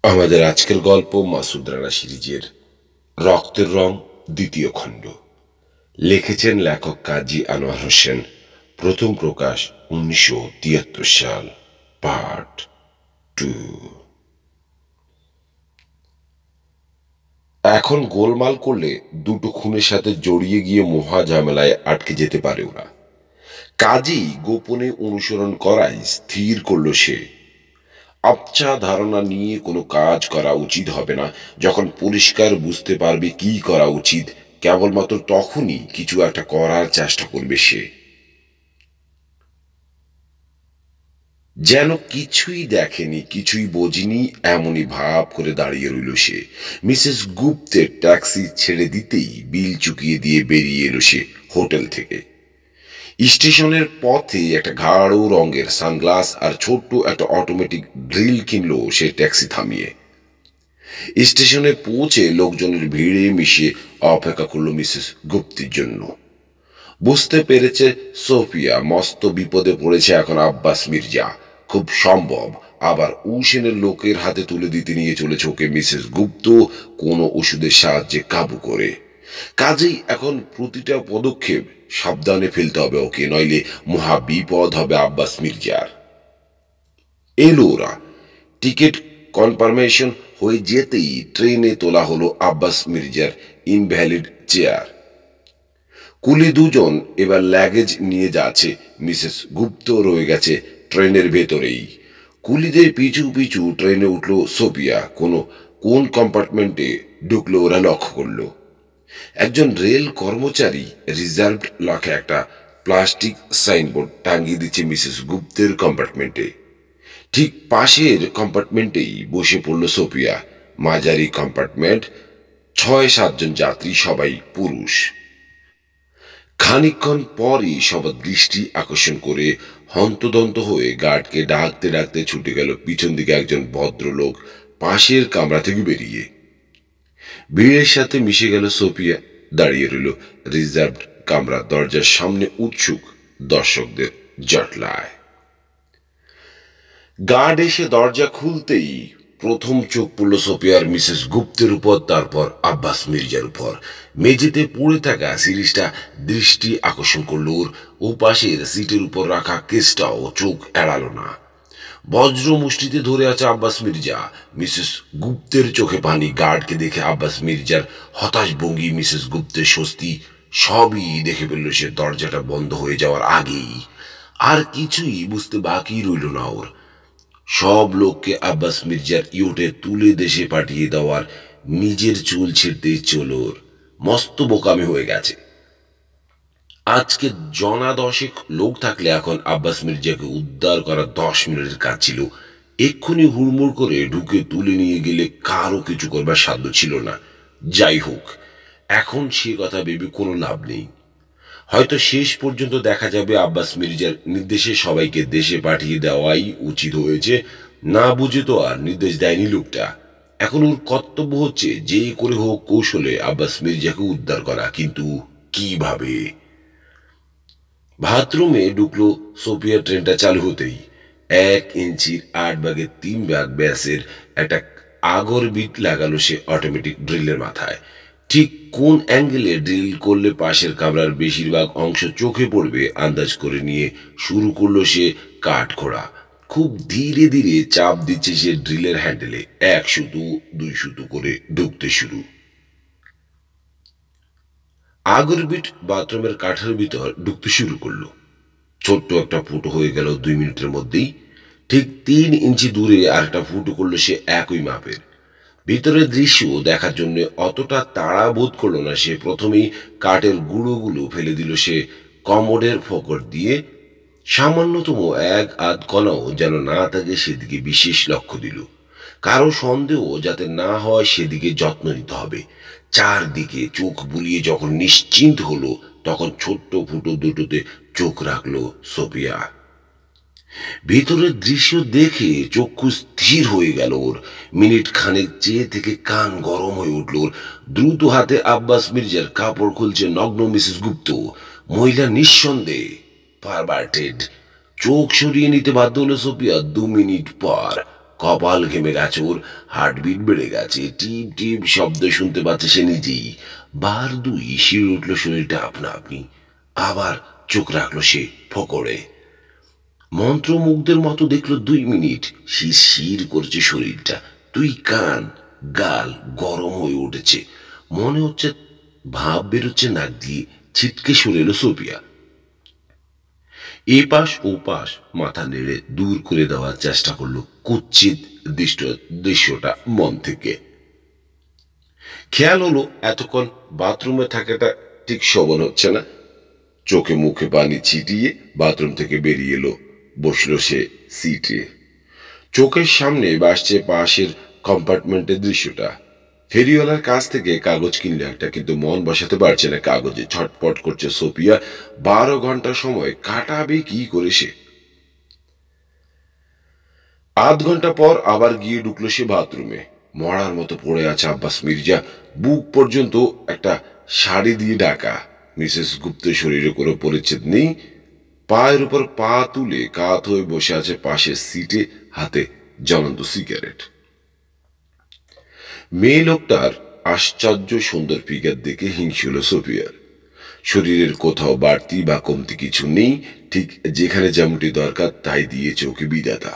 আমাদের আজকের গল্প মাসুদ রানা সিরিজের রক্তের রং দ্বিতীয় খণ্ড। লিখেছেন লেখক কাজী আনোয়ার হোসেন। প্রথম প্রকাশ 1973 সাল। পার্ট 2। এখন গোলমাল করলে দুটো খুনের সাথে জড়িয়ে গিয়ে মহা ঝামেলায় আটকে যেতে পারে ওরা। কাজেই গোপনে অনুসরণ করাই স্থির করল সে। আবছা ধারণা নিয়ে কোনো কাজ করা উচিত হবে না। যখন পরিষ্কার বুঝতে পারবে কি করা উচিত, কেবলমাত্র তখনই কিছু একটা করার চেষ্টা করবে সে। যেন কিছুই দেখেনি, কিছুই বোঝেনি, এমনই ভাব করে দাঁড়িয়ে রইল সে। মিসেস গুপ্তের ট্যাক্সি ছেড়ে দিতেই বিল চুকিয়ে দিয়ে বেরিয়ে এলো সে হোটেল থেকে। স্টেশনের পথে একটা গাঢ় রঙের সানগ্লাস আর ছোট্ট একটা অটোমেটিক ড্রিল কিনলো সে ট্যাক্সি থামিয়ে। স্টেশনে পৌঁছে লোকজনের ভিড়ে মিশে অপেক্ষা করলো মিসেস গুপ্তির জন্য। বুঝতে পেরেছে সোফিয়া মস্ত বিপদে পড়েছে এখন আব্বাস মির্জা। খুব সম্ভব আবার উসেনের লোকের হাতে তুলে দিতে নিয়ে চলেছে ওকে মিসেস গুপ্ত, কোনো ওষুধের সাহায্যে কাবু করে। কাজেই এখন প্রতিটা পদক্ষেপ সাবধানে ফেলতে হবে ওকে, নইলে মহা বিপদ হবে আব্বাস মির্জার। এলো ওরা। টিকিট কনফার্মেশন হয়ে যেতেই ট্রেনে তোলা হলো আব্বাস মির্জার ইনভ্যালিড চেয়ার। কুলি দুজন এবার লাগেজ নিয়ে যাচ্ছে, মিসেস গুপ্ত রয়ে গেছে ট্রেনের ভেতরেই। কুলিদের পিছু পিছু ট্রেনে উঠল সোফিয়া। কোন কম্পার্টমেন্টে ঢুকলো ওরা লক্ষ্য করলো। একজন রেল কর্মচারী রিজার্ভড লেখা একটা প্লাস্টিক সাইনবোর্ড টাঙিয়ে দিচ্ছে মিসেস গুপ্তের কম্পার্টমেন্টে। ঠিক পাশের কম্পার্টমেন্টেই বসে পড়ল সোফিয়া। মাঝারি কম্পার্টমেন্ট, 6-7 জন যাত্রী, সবাই পুরুষ। খানিকক্ষণ পরই সবার দৃষ্টি আকর্ষণ করে হন্তদন্ত হয়ে গার্ডকে ডাকতে ডাকতে ছুটে গেল পিছন দিকে একজন ভদ্রলোক পাশের কামরা থেকে বেরিয়ে। ভিড়ের সাথে মিশে গেল সোফিয়া। দাঁড়িয়ে রইল রিজার্ভড কামরার দরজার সামনে, উৎসুক দর্শকদের জটলায়। গার্ড এসে দরজা খুলতেই প্রথম চোখ পড়ল সোফিয়ার মিসেস গুপ্তের উপর, তারপর আব্বাস মির্জার উপর। মেঝেতে পড়ে থাকা সিরিজটা দৃষ্টি আকর্ষণ করল ওর। ও পাশের সিটের উপর রাখা কেসটাও চোখ এড়ালো না। বজ্র মুষ্টিতে ধরে আছে আব্বাস মির্জা। মিসেস গুপ্তের চোখে পানি। গার্ডকে দেখে আব্বাস মির্জার হতাশ ভঙ্গি, মিসেস গুপ্তের স্বস্তি, সবই দেখে ফেলল সে দরজাটা বন্ধ হয়ে যাওয়ার আগেই। আর কিছুই বুঝতে বাকি রইল না ওর। সব লোককে আব্বাস মির্জার ইউটে তুলে দেশে পাঠিয়ে দেওয়ার নিজের চুল ছিঁড়তে ইচ্ছে ওর। মস্ত বোকামি হয়ে গেছে। আজকে জনা 10 লোক থাকলে এখন আব্বাস মির্জাকে উদ্ধার করা 10 মিনিটের কাজ ছিল। এক্ষুনি হুড়মুড় করে ঢুকে তুলে নিয়ে গেলে কারো কিছু করবার সাধ্য ছিল না। যাই হোক, এখন সে কথা ভেবে কোনো লাভ নেই। হয়তো শেষ পর্যন্ত দেখা যাবে আব্বাস মির্জার নির্দেশে সবাইকে দেশে পাঠিয়ে দেওয়াই উচিত হয়েছে। না বুঝে তো আর নির্দেশ দেয়নি লোকটা। এখন ওর কর্তব্য হচ্ছে যে করে হোক কৌশলে আব্বাস মির্জাকে উদ্ধার করা। কিন্তু কিভাবে? বাথরুমে ঢুকলো সোফিয়া। ট্রেনটা চালু হতেই 1 ইঞ্চির 8 ভাগের 3 ভাগ ব্যাসের একটা আগর বিট লাগালো সে অটোমেটিক ড্রিলের মাথায়। ঠিক কোন অ্যাঙ্গেলে ড্রিল করলে পাশের কামরার বেশিরভাগ অংশ চোখে পড়বে আন্দাজ করে নিয়ে শুরু করলো সে কাঠ খোঁড়া। খুব ধীরে ধীরে চাপ দিচ্ছে সে ড্রিলের হ্যান্ডেলে। 1 সুতো 2 সুতো করে ঢুকতে শুরু। আগরবিট বাথরুমের কাঠের ভিতর ঢুকতে শুরু করলো। ছোট্ট একটা ফুটো হয়ে গেল 2 মিনিটের মধ্যেই। ঠিক 3 ইঞ্চি দূরে আরেকটা ফুটো করলো সে একই মাপের। ভিতরের দৃশ্য দেখার জন্য অতটা তাড়া বোধ করলো না সে। প্রথমেই কাঠের গুঁড়োগুলো ফেলে দিল সে কমোডের ফোকর দিয়ে। সামান্যতম 1 আধ কণাও যেন না থাকে সেদিকে বিশেষ লক্ষ্য দিল। কারো সন্দেহ যাতে না হয় সেদিকে যত্ন নিতে হবে। চারদিকে চোখ বুলিয়ে যখন নিশ্চিন্ত হলো, তখন ছোট্ট ফুটো দুটোতে চোখ রাখলো সোফিয়া। ভিতরের দৃশ্য দেখে চক্ষু স্থির হয়ে গেল ওর। মিনিট খানেক চেয়ে থেকে কান গরম হয়ে উঠল ওর। দ্রুত হাতে আব্বাস মির্জার কাপড় খুলছে নগ্ন মিসেস গুপ্ত। মহিলা নিঃসন্দেহে পারভার্টেড। চোখ সরিয়ে নিতে বাধ্য হলো সোফিয়া 2 মিনিট পর। কপাল ঘেমে গেছে ওর, হার্টবিট বেড়ে গেছে, টিপ টিপ শব্দ শুনতে পাচ্ছে সে নিজেই। বার দুই শিরে উঠল শরীরটা আপনা আপনি। আবার চোখ রাখলো সে ফকরে। মন্ত্রমুগ্ধের মতো দেখলো 2 মিনিট শির শির করছে শরীরটা, দুই কান গাল গরম হয়ে উঠেছে, মনে হচ্ছে ভাব বেরোচ্ছে নাক দিয়ে। ছিটকে সরে এলো সোফিয়া। এপাশ ওপাশ মাথা নেড়ে দূর করে দেওয়ার চেষ্টা করলো কুৎসিত দৃশ্যটা মন থেকে। খেয়াল হলো এতক্ষণ বাথরুমে থাকাটা ঠিক শোভন হচ্ছে না। চোখে মুখে পানি ছিটিয়ে বাথরুম থেকে বেরিয়ে এলো, বসলো সে সিটে। চোখের সামনে ভাসছে পাশের কম্পার্টমেন্টের দৃশ্যটা। ফেরিওয়ালার কাছ থেকে কাগজ কিনলো একটা, কিন্তু মন বসাতে পারছে না কাগজে। ছটপট করছে সোফিয়া। 12 ঘন্টা সময় কাটাবে কি করে সে? আধ ঘন্টা পর আবার গিয়ে ঢুকলো সে বাথরুমে। মরার মতো পড়ে আছে আব্বাস মির্জা, বুক পর্যন্ত একটা শাড়ি দিয়ে ঢাকা। মিসেস গুপ্তের শরীরে কোনো পরিচ্ছেদ নেই। পায়ের উপর পা তুলে কাত হয়ে বসে আছে পাশের সিটে, হাতে জ্বলন্ত সিগারেট। মেয়ে লোকটার আশ্চর্য সুন্দর ফিগার দেখে হিংসে হলো সোফিয়ার। শরীরের কোথাও বাড়তি বা কমতি কিছু নেই, ঠিক যেখানে যেমনটি দরকার তাই দিয়েছে ওকে বিধাতা।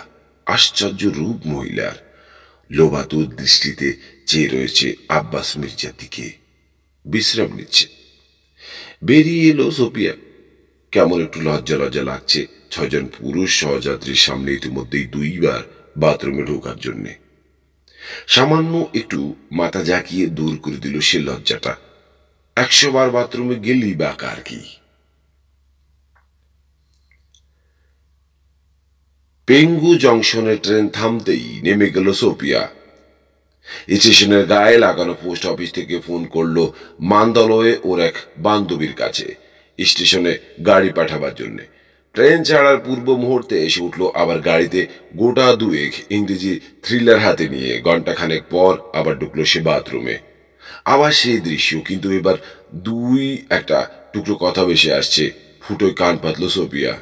আশ্চর্য রূপ মহিলার। লোভাতুর দৃষ্টিতে চেয়ে রয়েছে আব্বাস মির্জার দিকে। বিশ্রাম নিচ্ছে। বেরিয়ে এলো সোফিয়া। কেমন একটু লজ্জা লজ্জা লাগছে। 6 জন পুরুষ সহযাত্রীর সামনে ইতিমধ্যেই 2বার বাথরুমে ঢোকার জন্যে। সামান্য একটু মাথা ঝাঁকিয়ে দূর করে দিল সে লজ্জাটা। 100 বার বাথরুমে গেলেই বা কার কি? পেঙ্গু জংশনে ট্রেন থামতেই নেমে গেল সোফিয়া। স্টেশনের গায়ে লাগানো পোস্ট অফিস থেকে ফোন করলো মান্দলয়ে ওর এক বান্ধবীর কাছে, স্টেশনে গাড়ি পাঠাবার জন্য। ট্রেন ছাড়ার পূর্ব মুহূর্তে এসে উঠল আবার গাড়িতে, গোটা দুয়েক ইংরেজি থ্রিলার হাতে নিয়ে। ঘন্টাখানেক পর আবার ঢুকলো সে বাথরুমে। আবার সেই দৃশ্য, কিন্তু এবার দুই একটা টুকরো কথা ভেসে আসছে। ফুটোয় কান পাতল সোফিয়া।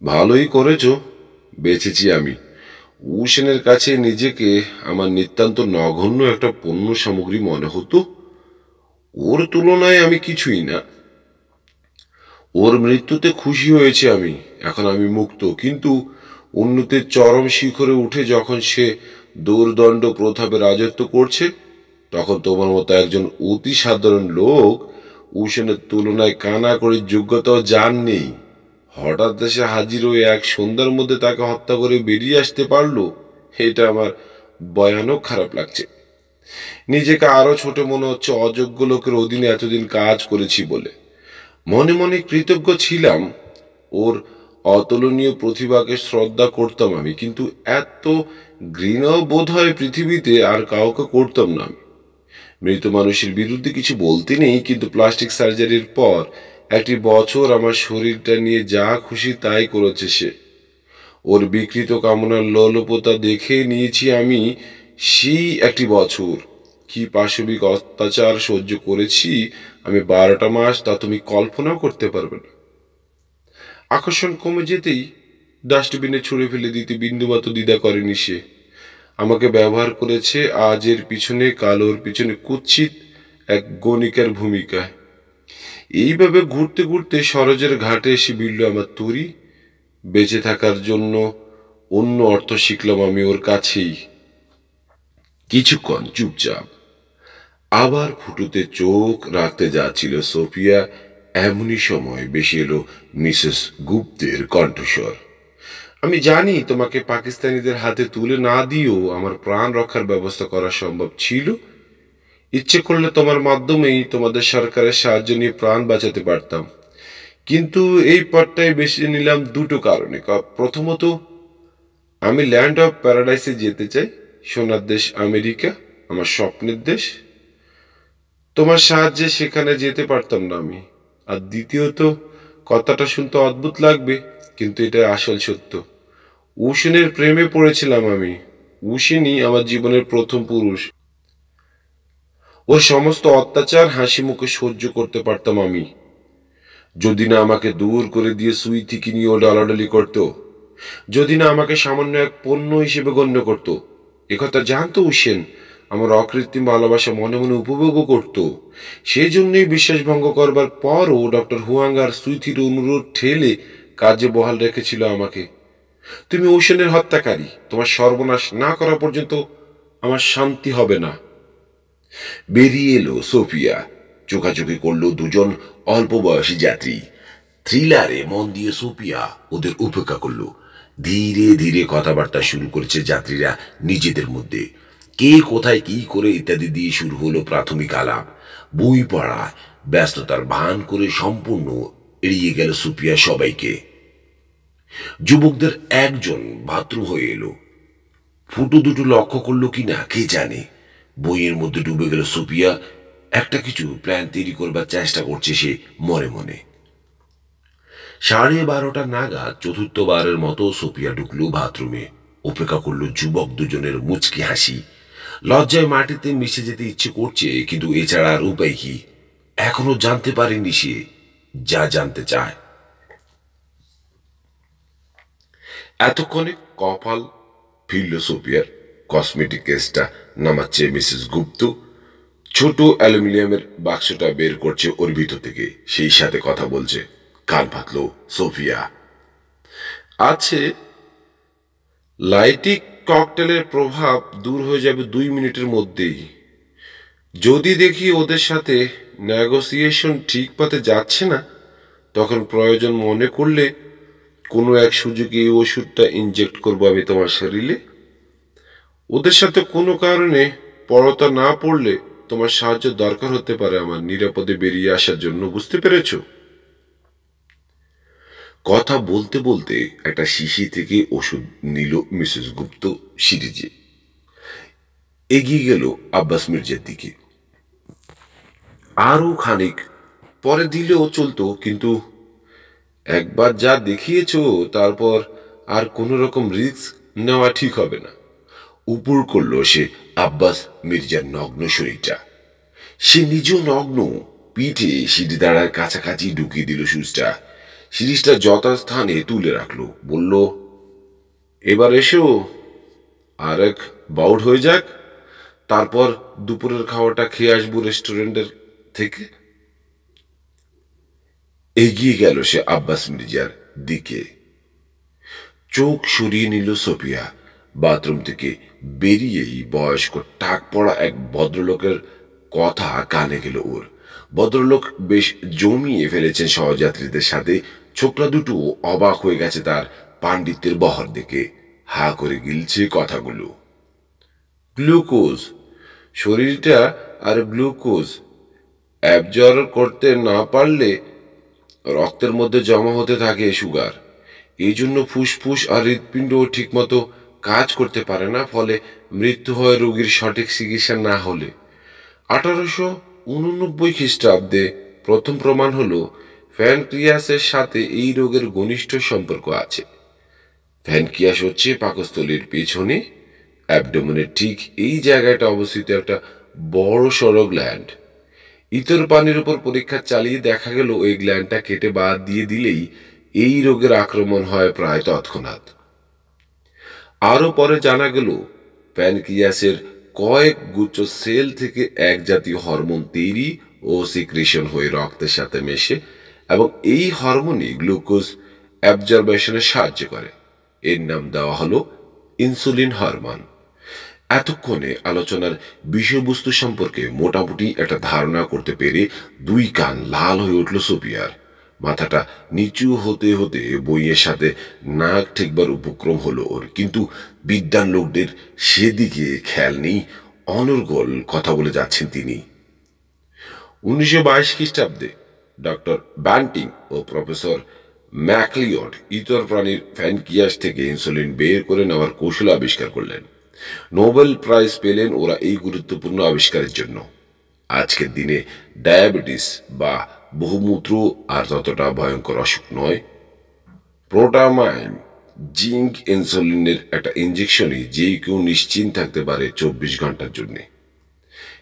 ভালোই করেছ, বেঁচেছি আমি। উসেনের কাছে নিজেকে আমার নিতান্ত নগণ্য একটা পণ্য সামগ্রী মনে হতো। ওর তুলনায় আমি কিছুই না। ওর মৃত্যুতে খুশি হয়েছি আমি, এখন আমি মুক্ত। কিন্তু উন্নতির চরম শিখরে উঠে যখন সে দৌর্দণ্ড প্রথাপে রাজত্ব করছে, তখন তোমার মতো একজন অতি সাধারণ লোক উসেনের তুলনায় কানা করে যোগ্যতাও জান নেই, হঠাৎ দেশে হাজির হয়ে এক সন্ধ্যার মধ্যে তাকে হত্যা করে বেরিয়ে আসতে পারলো। এটা আমার ভয়ানক খারাপ লাগছে। নিজেকে আরো ছোট মনে হচ্ছে, অযোগ্য লোকের অধীনে এতদিন কাজ করেছি বলে। মনে মনে কৃতজ্ঞ ছিলাম। ওর অতুলনীয় প্রতিভাকে শ্রদ্ধা করতাম আমি, কিন্তু এত ঘৃণাও বোধ হয় পৃথিবীতে আর কাউকে করতাম না আমি। মৃত মানুষের বিরুদ্ধে কিছু বলতে নেই, কিন্তু প্লাস্টিক সার্জারির পর 1 বছর আমার শরীরটা নিয়ে যা খুশি তাই করেছে সে। ওর বিকৃত কামনার লোলুপতা দেখে নিয়েছি আমি সেই 1 বছর। কি পাশবিক অত্যাচার সহ্য করেছি আমি 12টা মাস, তা তুমি কল্পনাও করতে পারবে না। আকর্ষণ কমে যেতেই ডাস্টবিনে ছুঁড়ে ফেলে দিতে বিন্দুমাত্র দ্বিধা করেনি সে। আমাকে ব্যবহার করেছে আজের পিছনে কালোর পিছনে কুৎসিত এক গণিকার ভূমিকায়। এইভাবে ঘুরতে ঘুরতে সরোজের ঘাটে এসে ভিড়ল আমার তরি। বেঁচে থাকার জন্য অন্য অর্থ শিখলাম আমি ওর কাছেই। কিছুক্ষণ চুপচাপ। আবার ফুটুতে চোখ রাখতে যাচ্ছিল সোফিয়া, এমনই সময় বেশি এলো মিসেস গুপ্তের কণ্ঠস্বর। আমি জানি তোমাকে পাকিস্তানিদের হাতে তুলে না দিয়েও আমার প্রাণ রক্ষার ব্যবস্থা করা সম্ভব ছিল। ইচ্ছে করলে তোমার মাধ্যমেই তোমাদের সরকারের সাহায্য নিয়ে প্রাণ বাঁচাতে পারতাম। কিন্তু এই পথটাই বেছে নিলাম দুটো কারণে। প্রথমত, আমি ল্যান্ড অফ প্যারাডাইসে যেতে চাই। সোনার দেশ আমেরিকা, আমার স্বপ্নের দেশ। তোমার সাহায্যে সেখানে যেতে পারতাম না আমি। আর দ্বিতীয়ত, কথাটা শুনতে অদ্ভুত লাগবে, কিন্তু এটা আসল সত্য। উসেনের প্রেমে পড়েছিলাম আমি। উসেনই আমার জীবনের প্রথম পুরুষ। ওর সমস্ত অত্যাচার হাসি মুখে সহ্য করতে পারতাম আমি, যদি না আমাকে দূর করে দিয়ে সুই থেকে নিয়ে ও ডলাডলি করতো। যদি না আমাকে সামান্য এক পণ্য হিসেবে গণ্য করত। একথা জানতো হুসেন, আমার অকৃত্রিম ভালোবাসা মনে মনে উপভোগও করত। সেই জন্যই বিশ্বাস ভঙ্গ করবার পরও ডক্টর হুয়াঙ্গার সুইথির অনুরোধ ঠেলে কাজে বহাল রেখেছিল আমাকে। তুমি ওশেনের হত্যাকারী, তোমার সর্বনাশ না করা পর্যন্ত আমার শান্তি হবে না। বেরিয়ে এলো সোফিয়া। চোখাচোখি করলো দুজন অল্প বয়সী যাত্রী। থ্রিলারে মন দিয়ে সোফিয়া ওদের উপেক্ষা করলো। ধীরে ধীরে কথাবার্তা শুরু করেছে যাত্রীরা নিজেদের মধ্যে। কে কোথায় কি করে ইত্যাদি দিয়ে শুরু হলো প্রাথমিক আলাপ। বই পড়া ব্যস্ততার ভান করে সম্পূর্ণ এড়িয়ে গেল সোফিয়া সবাইকে। যুবকদের একজন বাথরুম হয়ে এলো। ফুটো দুটো লক্ষ্য করলো কিনা কে জানে। বইয়ের মধ্যে ডুবে গেল সোফিয়া। একটা কিছু প্ল্যান তৈরি করবার চেষ্টা করছে সে মনে মনে। 12:30 নাগাদ চতুর্থবারের মতো সোফিয়া ঢুকলো বাথরুমে। অপেক্ষা করলো যুবক দুজনের মুচকি হাসি। লজ্জায় মাটিতে মিশে যেতে ইচ্ছে করছে, কিন্তু এছাড়া আর উপায় কি। এখনো জানতে পারেনি সে যা জানতে চায়। এতক্ষণে কপাল ফিরল সোফিয়ার। কসমেটিক কেসটা নামাচ্ছে মিসেস গুপ্ত। ছোট অ্যালুমিনিয়ামের বাক্সটা বের করছে ওর ভিতর থেকে, সেই সাথে কথা বলছে। কান পাতল সোফিয়া। আছে, লাইটিক ককটেলের প্রভাব দূর হয়ে যাবে 2 মিনিটের মধ্যেই। যদি দেখি ওদের সাথে নেগোসিয়েশন ঠিক পথে যাচ্ছে না, তখন প্রয়োজন মনে করলে কোনো এক সুযোগে এই ওষুধটা ইনজেক্ট করবো আমি তোমার শরীরে। ওদের সাথে কোনো কারণে পড়তা না পড়লে তোমার সাহায্য দরকার হতে পারে আমার নিরাপদে বেরিয়ে আসার জন্য, বুঝতে পেরেছো? কথা বলতে বলতে একটা শিশি থেকে ওষুধ নিল মিসেস গুপ্ত। সিরিজে এগিয়ে গেল আব্বাস মির্জার দিকে। আরও খানিক পরে দিলেও চলতো, কিন্তু একবার যা দেখিয়েছো তারপর আর কোনো রকম রিস্ক নেওয়া ঠিক হবে না। উপর করলো সে আব্বাস মির্জার নগ্ন শরীরটা। সে নিজেও নগ্ন। পিঠে সিঁড়ি দাঁড়ার কাছাকাছি ঢুকিয়ে দিল সুচটা। সিরিজটা যথাস্থানে তুলে রাখলো। বলল, এবার এসো, আর এক বাউট হয়ে যাক, তারপর দুপুরের খাওয়াটা খেয়ে আসবো রেস্টুরেন্টের থেকে। এগিয়ে গেল সে আব্বাস মির্জার দিকে। চোখ সরিয়ে নিল সোফিয়া। বাথরুম থেকে বেরিয়েই বয়স্ক টাক পড়া এক ভদ্রলোকের কথা কানে গেল ওর। ভদ্রলোক বেশ জমিয়ে ফেলেছেন সহযাত্রীদের সাথে। ছোকরা দুটো অবাক হয়ে গেছে তার পাণ্ডিত্যের বহর দেখে। হা করে গিলছে কথাগুলো। গ্লুকোজ, শরীরটা আর গ্লুকোজ অ্যাবজর্ব করতে না পারলে রক্তের মধ্যে জমা হতে থাকে সুগার। এই জন্য ফুসফুস আর হৃৎপিণ্ড ঠিকমতো কাজ করতে পারে না, ফলে মৃত্যু হয় রোগীর সঠিক চিকিৎসা না হলে। 1889 খ্রিস্টাব্দে প্রথম প্রমাণ হলো প্যানক্রিয়াসের সাথে এই রোগের ঘনিষ্ঠ সম্পর্ক আছে। প্যানক্রিয়াস হচ্ছে পাকস্থলীর পেছনে, অ্যাবডোমেনের ঠিক এই জায়গাটা অবস্থিত একটা বড় সড়ো গ্ল্যান্ড। ইতর পানির উপর পরীক্ষা চালিয়ে দেখা গেল ওই গ্ল্যান্ডটা কেটে বাদ দিয়ে দিলেই এই রোগের আক্রমণ হয় প্রায় তৎক্ষণাৎ। আরও পরে জানা গেল প্যানক্রিয়াসের কয়েক গুচ্ছ সেল থেকে এক জাতীয় হরমোন তৈরি ও সিক্রেশন হয়ে রক্তের সাথে মেশে, এবং এই হরমোনই গ্লুকোজ অ্যাবজর্বেশনে সাহায্য করে। এর নাম দেওয়া হলো ইনসুলিন হরমোন। এতক্ষণে আলোচনার বিষয়বস্তু সম্পর্কে মোটামুটি একটা ধারণা করতে পেরে 2 কান লাল হয়ে উঠল সোফিয়ার। মাথাটা নিচু হতে হতে বইয়ের সাথে নাক ঠেকবার উপক্রম হলো ওর, কিন্তু বিদ্বান লোকদের সেদিকে খেয়াল নেই। অনর্গল কথা বলে যাচ্ছেন তিনি। 1922 খ্রিস্টাব্দে ডক্টর ব্যান্টিং ও প্রফেসর ম্যাকলিওড ইতর প্রাণীর প্যানক্রিয়াস থেকে ইনসুলিন বের করে নেওয়ার কৌশল আবিষ্কার করলেন। নোবেল প্রাইজ পেলেন ওরা এই গুরুত্বপূর্ণ আবিষ্কারের জন্য। আজকের দিনে ডায়াবেটিস বা বহুমূত্র আর ততটা ভয়ঙ্কর অসুখ নয়। প্রোটামাইন জিঙ্ক ইনসুলিনের একটা ইঞ্জেকশনই যে কেউ নিশ্চিন্ত থাকতে পারে 24 ঘন্টার জন্য।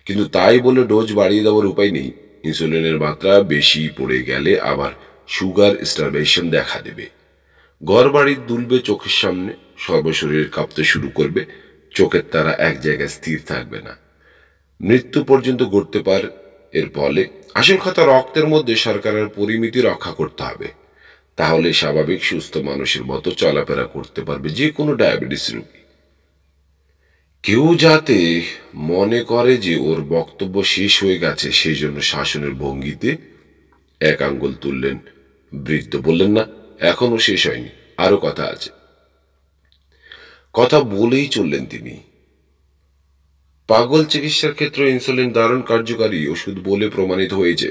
কিন্তু তাই বলে ডোজ বাড়িয়ে দেওয়ার উপায় নেই। ইনসুলিনের মাত্রা বেশি পড়ে গেলে আবার সুগার স্টারভেশন দেখা দেবে। ঘরবাড়ি দুলবে চোখের সামনে, সর্বশরীর কাঁপতে শুরু করবে, চোখের তারা এক জায়গায় স্থির থাকবে না, মৃত্যু পর্যন্ত ঘটতে পারে। এর ফলে আসল কথা, রক্তের মধ্যে শর্করার পরিমিতি রক্ষা করতে হবে, তাহলে স্বাভাবিক সুস্থ মানুষের মতো চলাফেরা করতে পারবে যে কোনো ডায়াবেটিস রোগী। কেউ যাতে মনে করে যে ওর বক্তব্য শেষ হয়ে গেছে, সেই জন্য শাসনের ভঙ্গিতে এক আঙ্গুল তুললেন বৃদ্ধ। বললেন, না, এখনো শেষ হয়নি, আরো কথা আছে। কথা বলেই চললেন তিনি। পাগল চিকিৎসার ক্ষেত্রে ইনসুলিন দারুণ কার্যকারী ওষুধ বলে প্রমাণিত হয়েছে।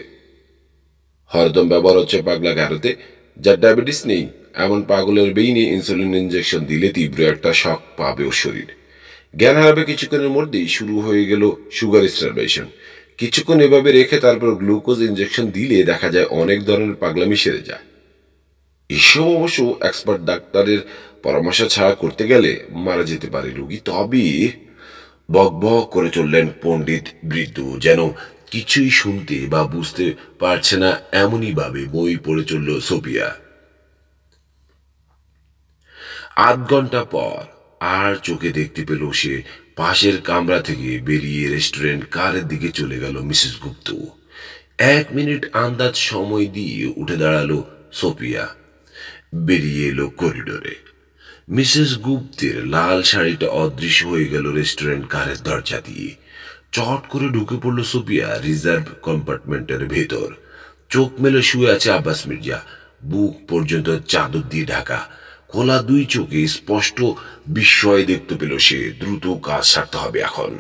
হরদম ব্যবহার হচ্ছে পাগলা গারোতে, যার ডায়াবেটিস নেই এমন পাগলের বেইনে ইনসুলিন ইঞ্জেকশন দিলে তীব্র একটা শক পাবে ওর শরীর, জ্ঞান হারাবে, কিছুক্ষণের মধ্যেই শুরু হয়ে গেল সুগার স্টারভেশন। কিছুক্ষণ এভাবে রেখে তারপর গ্লুকোজ ইঞ্জেকশন দিলে দেখা যায় অনেক ধরনের পাগলামি সেরে যায়। এসব অবশ্য এক্সপার্ট ডাক্তারের পরামর্শ ছাড়া করতে গেলে মারা যেতে পারে রোগী। তবে বক বক করে চললেন পণ্ডিত বৃদ্ধ, যেন কিছুই শুনতে বা বুঝতে পারছে না, এমনই ভাবে বই পড়ে চলল সোফিয়া। আধ ঘন্টা পর আর চোখে দেখতে পেল সে পাশের কামরা থেকে বেরিয়ে রেস্টুরেন্ট কারের দিকে চলে গেল মিসেস গুপ্ত। 1 মিনিট আন্দাজ সময় দিয়ে উঠে দাঁড়ালো সোফিয়া, বেরিয়ে এলো করিডোরে। মিসেস গুপ্তের লাল শাড়িটা অদৃশ্য হয়ে গেল রেস্টুরেন্ট কারের দরজা দিয়ে। চট করে ঢুকে পড়ল সোফিয়া রিজার্ভ কম্পার্টমেন্টের ভেতর। চোখ মেলে শুয়ে আছে আব্বাস মির্জা, বুক পর্যন্ত চাদর দিয়ে ঢাকা। খোলা দুই চোখে স্পষ্ট বিস্ময় দেখতে পেল সে। দ্রুত কাজ সারতে হবে এখন।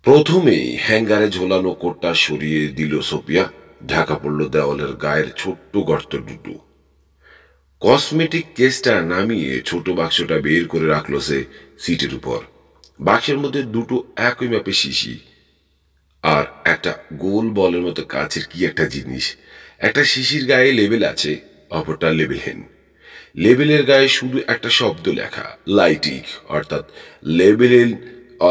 প্রথমেই হ্যাঙ্গারে ঝোলানো কোটটা সরিয়ে দিল সোফিয়া। ঢাকা পড়ল দেওয়ালের গায়ের ছোট্ট গর্ত দুটো। কসমেটিক কেসটা নামিয়ে ছোট বাক্সটা বের করে রাখলো সে সিটের উপর। বাক্সের মধ্যে দুটো একই মাপের শিশি আর একটা গোল বলের মতো কাছের কি একটা জিনিস। একটা শিশির গায়ে লেবেল আছে, অপরটা লেবেলহীন। লেবেলের গায়ে শুধু একটা শব্দ লেখা, লাইটিক। লেবেল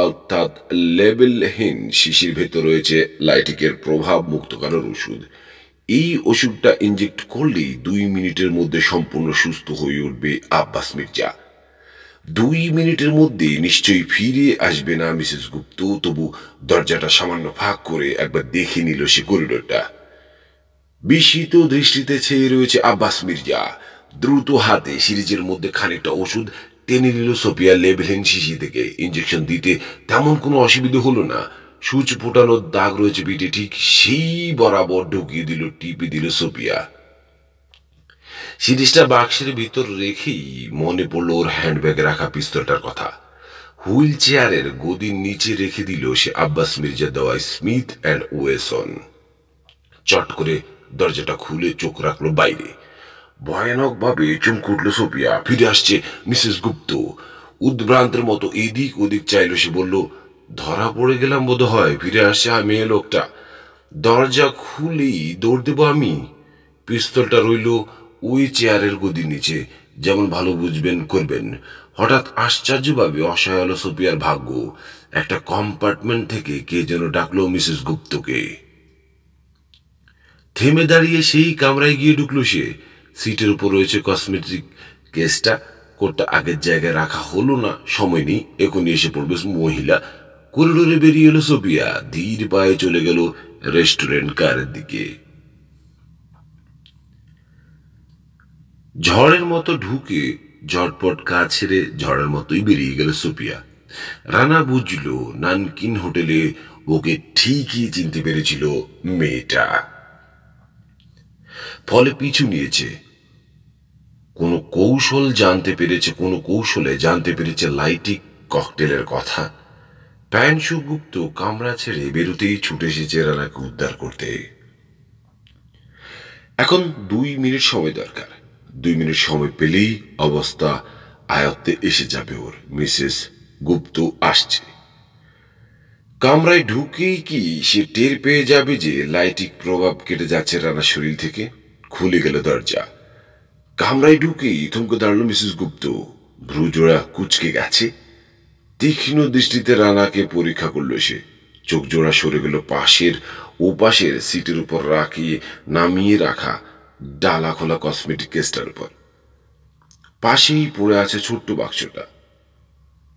অর্থাৎ লেবেলহীন শিশির ভেতর রয়েছে লাইটিকের প্রভাব মুক্তকারক ওষুধ। এই ওষুধটা ইনজেক্ট করলেই 2 মিনিটের মধ্যে সম্পূর্ণ সুস্থ হয়ে উঠবে আব্বাস মির্জা। 2 মিনিটের মধ্যে নিশ্চয়ই ফিরে আসবে না মিসেস গুপ্ত। তবু দরজাটা সামান্য ফাঁক করে একবার দেখে নিল সে করিডোরটা। বিস্মিত দৃষ্টিতে চেয়ে রয়েছে আব্বাস মির্জা। দ্রুত হাতে সিরিজের মধ্যে খানিকটা ওষুধ টেনে নিল সোফিয়া লেবেলহীন শিশি থেকে। ইঞ্জেকশন দিতে তেমন কোনো অসুবিধা হলো না। সূচ ফোটানোর দাগ রয়েছে পিঠে, ঠিক সেই বরাবর ঢুকিয়ে দিল, টিপে দিল সোফিয়া। সিরিজটা বাক্সের ভিতর রেখেই মনে পড়ল ওর হ্যান্ডব্যাগে রাখা পিস্তলটার কথা। হুইল চেয়ারের গদির নিচে রেখে দিল সে আব্বাস মির্জা দেওয়া স্মিথ অ্যান্ড ওয়েসন। চট করে দরজাটা খুলে চোখ রাখলো বাইরে। ভয়ানক ভাবে চমকে উঠল সোফিয়া। ফিরে আসছে মিসেস গুপ্ত। উদ্ভ্রান্তের মতো এদিক ওদিক চাইল সে। বলল, ধরা পড়ে গেলাম বোধ হয়। ফিরে আসছে মেয়ে লোকটা। দরজা খুলেই দৌড় দেব আমি? পিস্তলটা রইল ওই চেয়ারের গদির নিচে। যেমন ভালো বুঝবেন করবেন। হঠাৎ আশ্চর্যভাবে অসহায় হলো সোফিয়ার ভাগ্য। একটা কম্পার্টমেন্ট থেকে কে যেন ডাকলো মিসেস গুপ্তকে। থেমে দাঁড়িয়ে সেই কামরায় গিয়ে ঢুকলো সে। সিটের উপর রয়েছে কসমেটিক কেসটা। কোটটা আগের জায়গায় রাখা হলো না, সময় নেই, এখনই এসে পড়বে মহিলা। করিডোরে বেরিয়ে এলো সোফিয়া। ধীর পায়ে চলে গেল রেস্টুরেন্ট কারের দিকে। ঝড়ের মতো ঢুকে ঝটপট কাজ ছেড়ে ঝড়ের মতোই বেরিয়ে গেল সোফিয়া। রানা বুঝল নানকিন হোটেলে ওকে ঠিকই চিনতে পেরেছিল মেয়েটা, ফলে পিছু নিয়েছে। কোনো কৌশলে জানতে পেরেছে লাইটিক ককটেলের কথা। প্যানশু গুপ্ত কামরা ছেড়ে বেরোতেই ছুটে এসেছে রানাকে উদ্ধার করতে। এখন 2 মিনিট সময় দরকার। 2 মিনিট সময় পেলেই অবস্থা আয়ত্তে এসে যাবে ওর। মিসেস গুপ্ত আসছে। কামরায় ঢুকেই কি সে টের পেয়ে যাবে যে লাইটিক প্রভাব কেটে যাচ্ছে রানার শরীর থেকে? খুলে গেল দরজা। কামরায় ঢুকেই থমকে দাঁড়ালো মিসেস গুপ্ত। ভ্রুজোড়া কুচকে গেছে। তীক্ষ্ণ দৃষ্টিতে রানাকে পরীক্ষা করল সে। চোখ জোড়া সরে গেল ওপাশের সিটের উপর নামিয়ে রাখা ডালা খোলা কসমেটিক কেসটার উপর। পাশেই পড়ে আছে ছোট্ট বাক্সটা।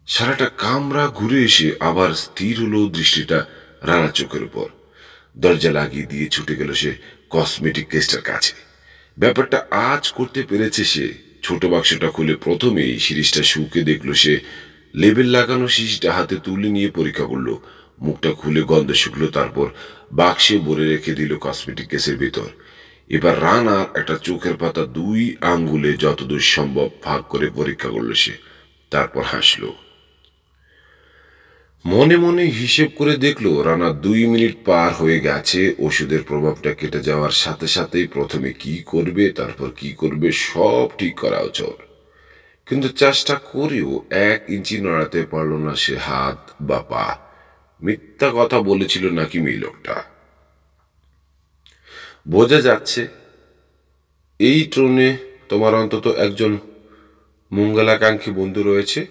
সারাটা কামরা ঘুরে এসে আবার স্থির হলো দৃষ্টিটা রানার চোখের উপর। দরজা লাগিয়ে দিয়ে ছুটে গেল সে কসমেটিক কেসটার কাছে। ব্যাপারটা আজ করতে পেরেছে সে। ছোট বাক্সটা খুলে প্রথমেই শিরিষটা শুকে দেখলো সে। লেবেল লাগানো শিশিটা হাতে তুলে নিয়ে পরীক্ষা করলো। মুখটা খুলে গন্ধ শুকলো, তারপর বাক্সে ভরে রেখে দিল কসমেটিক কেসের ভেতর। এবার রানার একটা চোখের পাতা 2 আঙ্গুলে যতদূর সম্ভব ভাগ করে পরীক্ষা করলো সে। তারপর হাসলো। মনে মনে হিসেব করে দেখলো রানা 2 মিনিট পার হয়ে গেছে। ওষুধের প্রভাবটা কেটে যাওয়ার সাথে সাথেই প্রথমে কি করবে, তারপর কি করবে সব ঠিক করা উচিত। কিন্তু চেষ্টা করেও 1 ইঞ্চি নড়াতে পারল না সে হাত বা পা। মিথ্যা কথা বলেছিল নাকি মেয়ে লোকটা? বোঝা যাচ্ছে এই ট্রনে তোমার অন্তত একজন মঙ্গলাকাঙ্ক্ষী বন্ধু রয়েছে।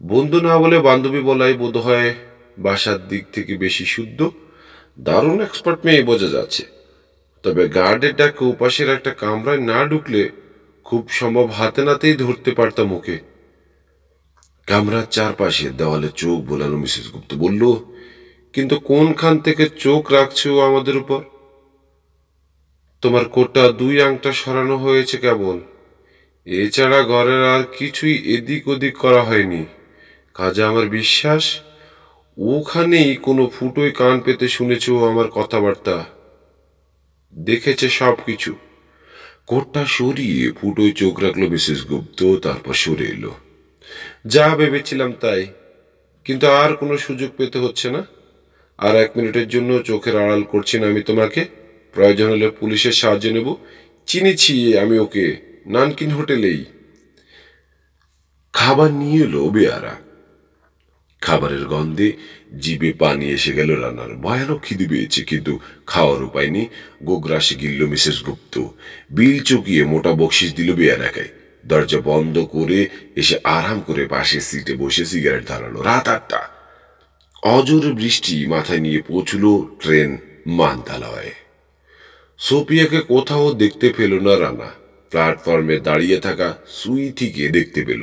বন্ধু না বলে বান্ধবী বলাই বোধ হয় বাসার দিক থেকে বেশি শুদ্ধ। দারুণ এক্সপার্ট মেয়ে বোঝা যাচ্ছে। তবে গার্ডের ডাকে উপাসের একটা কামরায় না ঢুকলে খুব সম্ভব হাতে নাতেই ধরতে পারতাম ওকে। কামরার চারপাশে দেওয়ালে চোখ বোলানো মিসেস গুপ্ত বলল, কিন্তু কোনখান থেকে চোখ রাখছো আমাদের উপর? তোমার কোটটা 2 আংটা সরানো হয়েছে কেবল। এছাড়া ঘরের আর কিছুই এদিক ওদিক করা হয়নি। কাজে আমার বিশ্বাস ওখানেই কোনো ফুটোয় কান পেতে শুনেছ আমার কথাবার্তা, দেখেছে সব কিছু। কোটটা সরিয়ে ফুটোয় চোখ রাখলো মিসেস গুপ্ত, তারপর সরে এলো। যা ভেবেছিলাম তাই, কিন্তু আর কোনো সুযোগ পেতে হচ্ছে না। আর 1 মিনিটের জন্য চোখের আড়াল করছি না আমি তোমাকে। প্রয়োজন হলে পুলিশের সাহায্য নেব। চিনেছি আমি ওকে, নানকিন হোটেলেই। খাবার নিয়ে এলো বেয়ারা। খাবারের গন্ধে জিভে পানি এসে গেল রানার। ভয়ানক খিদে পেয়েছে, কিন্তু খাওয়ার উপায় নেই। গোগ্রাসে গিলল মিসেস গুপ্ত। বিল চুকিয়ে মোটা বকশিস দিল বেয়ারাকে। দরজা বন্ধ করে এসে আরাম করে পাশের সিটে বসে সিগারেট ধরালো। রাত 8টা। অজোরে বৃষ্টি মাথায় নিয়ে পৌঁছল ট্রেন মান্তালয়ে। সোফিয়াকে কোথাও দেখতে পেল না রানা। প্ল্যাটফর্মে দাঁড়িয়ে থাকা সুইথিকে দেখতে পেল।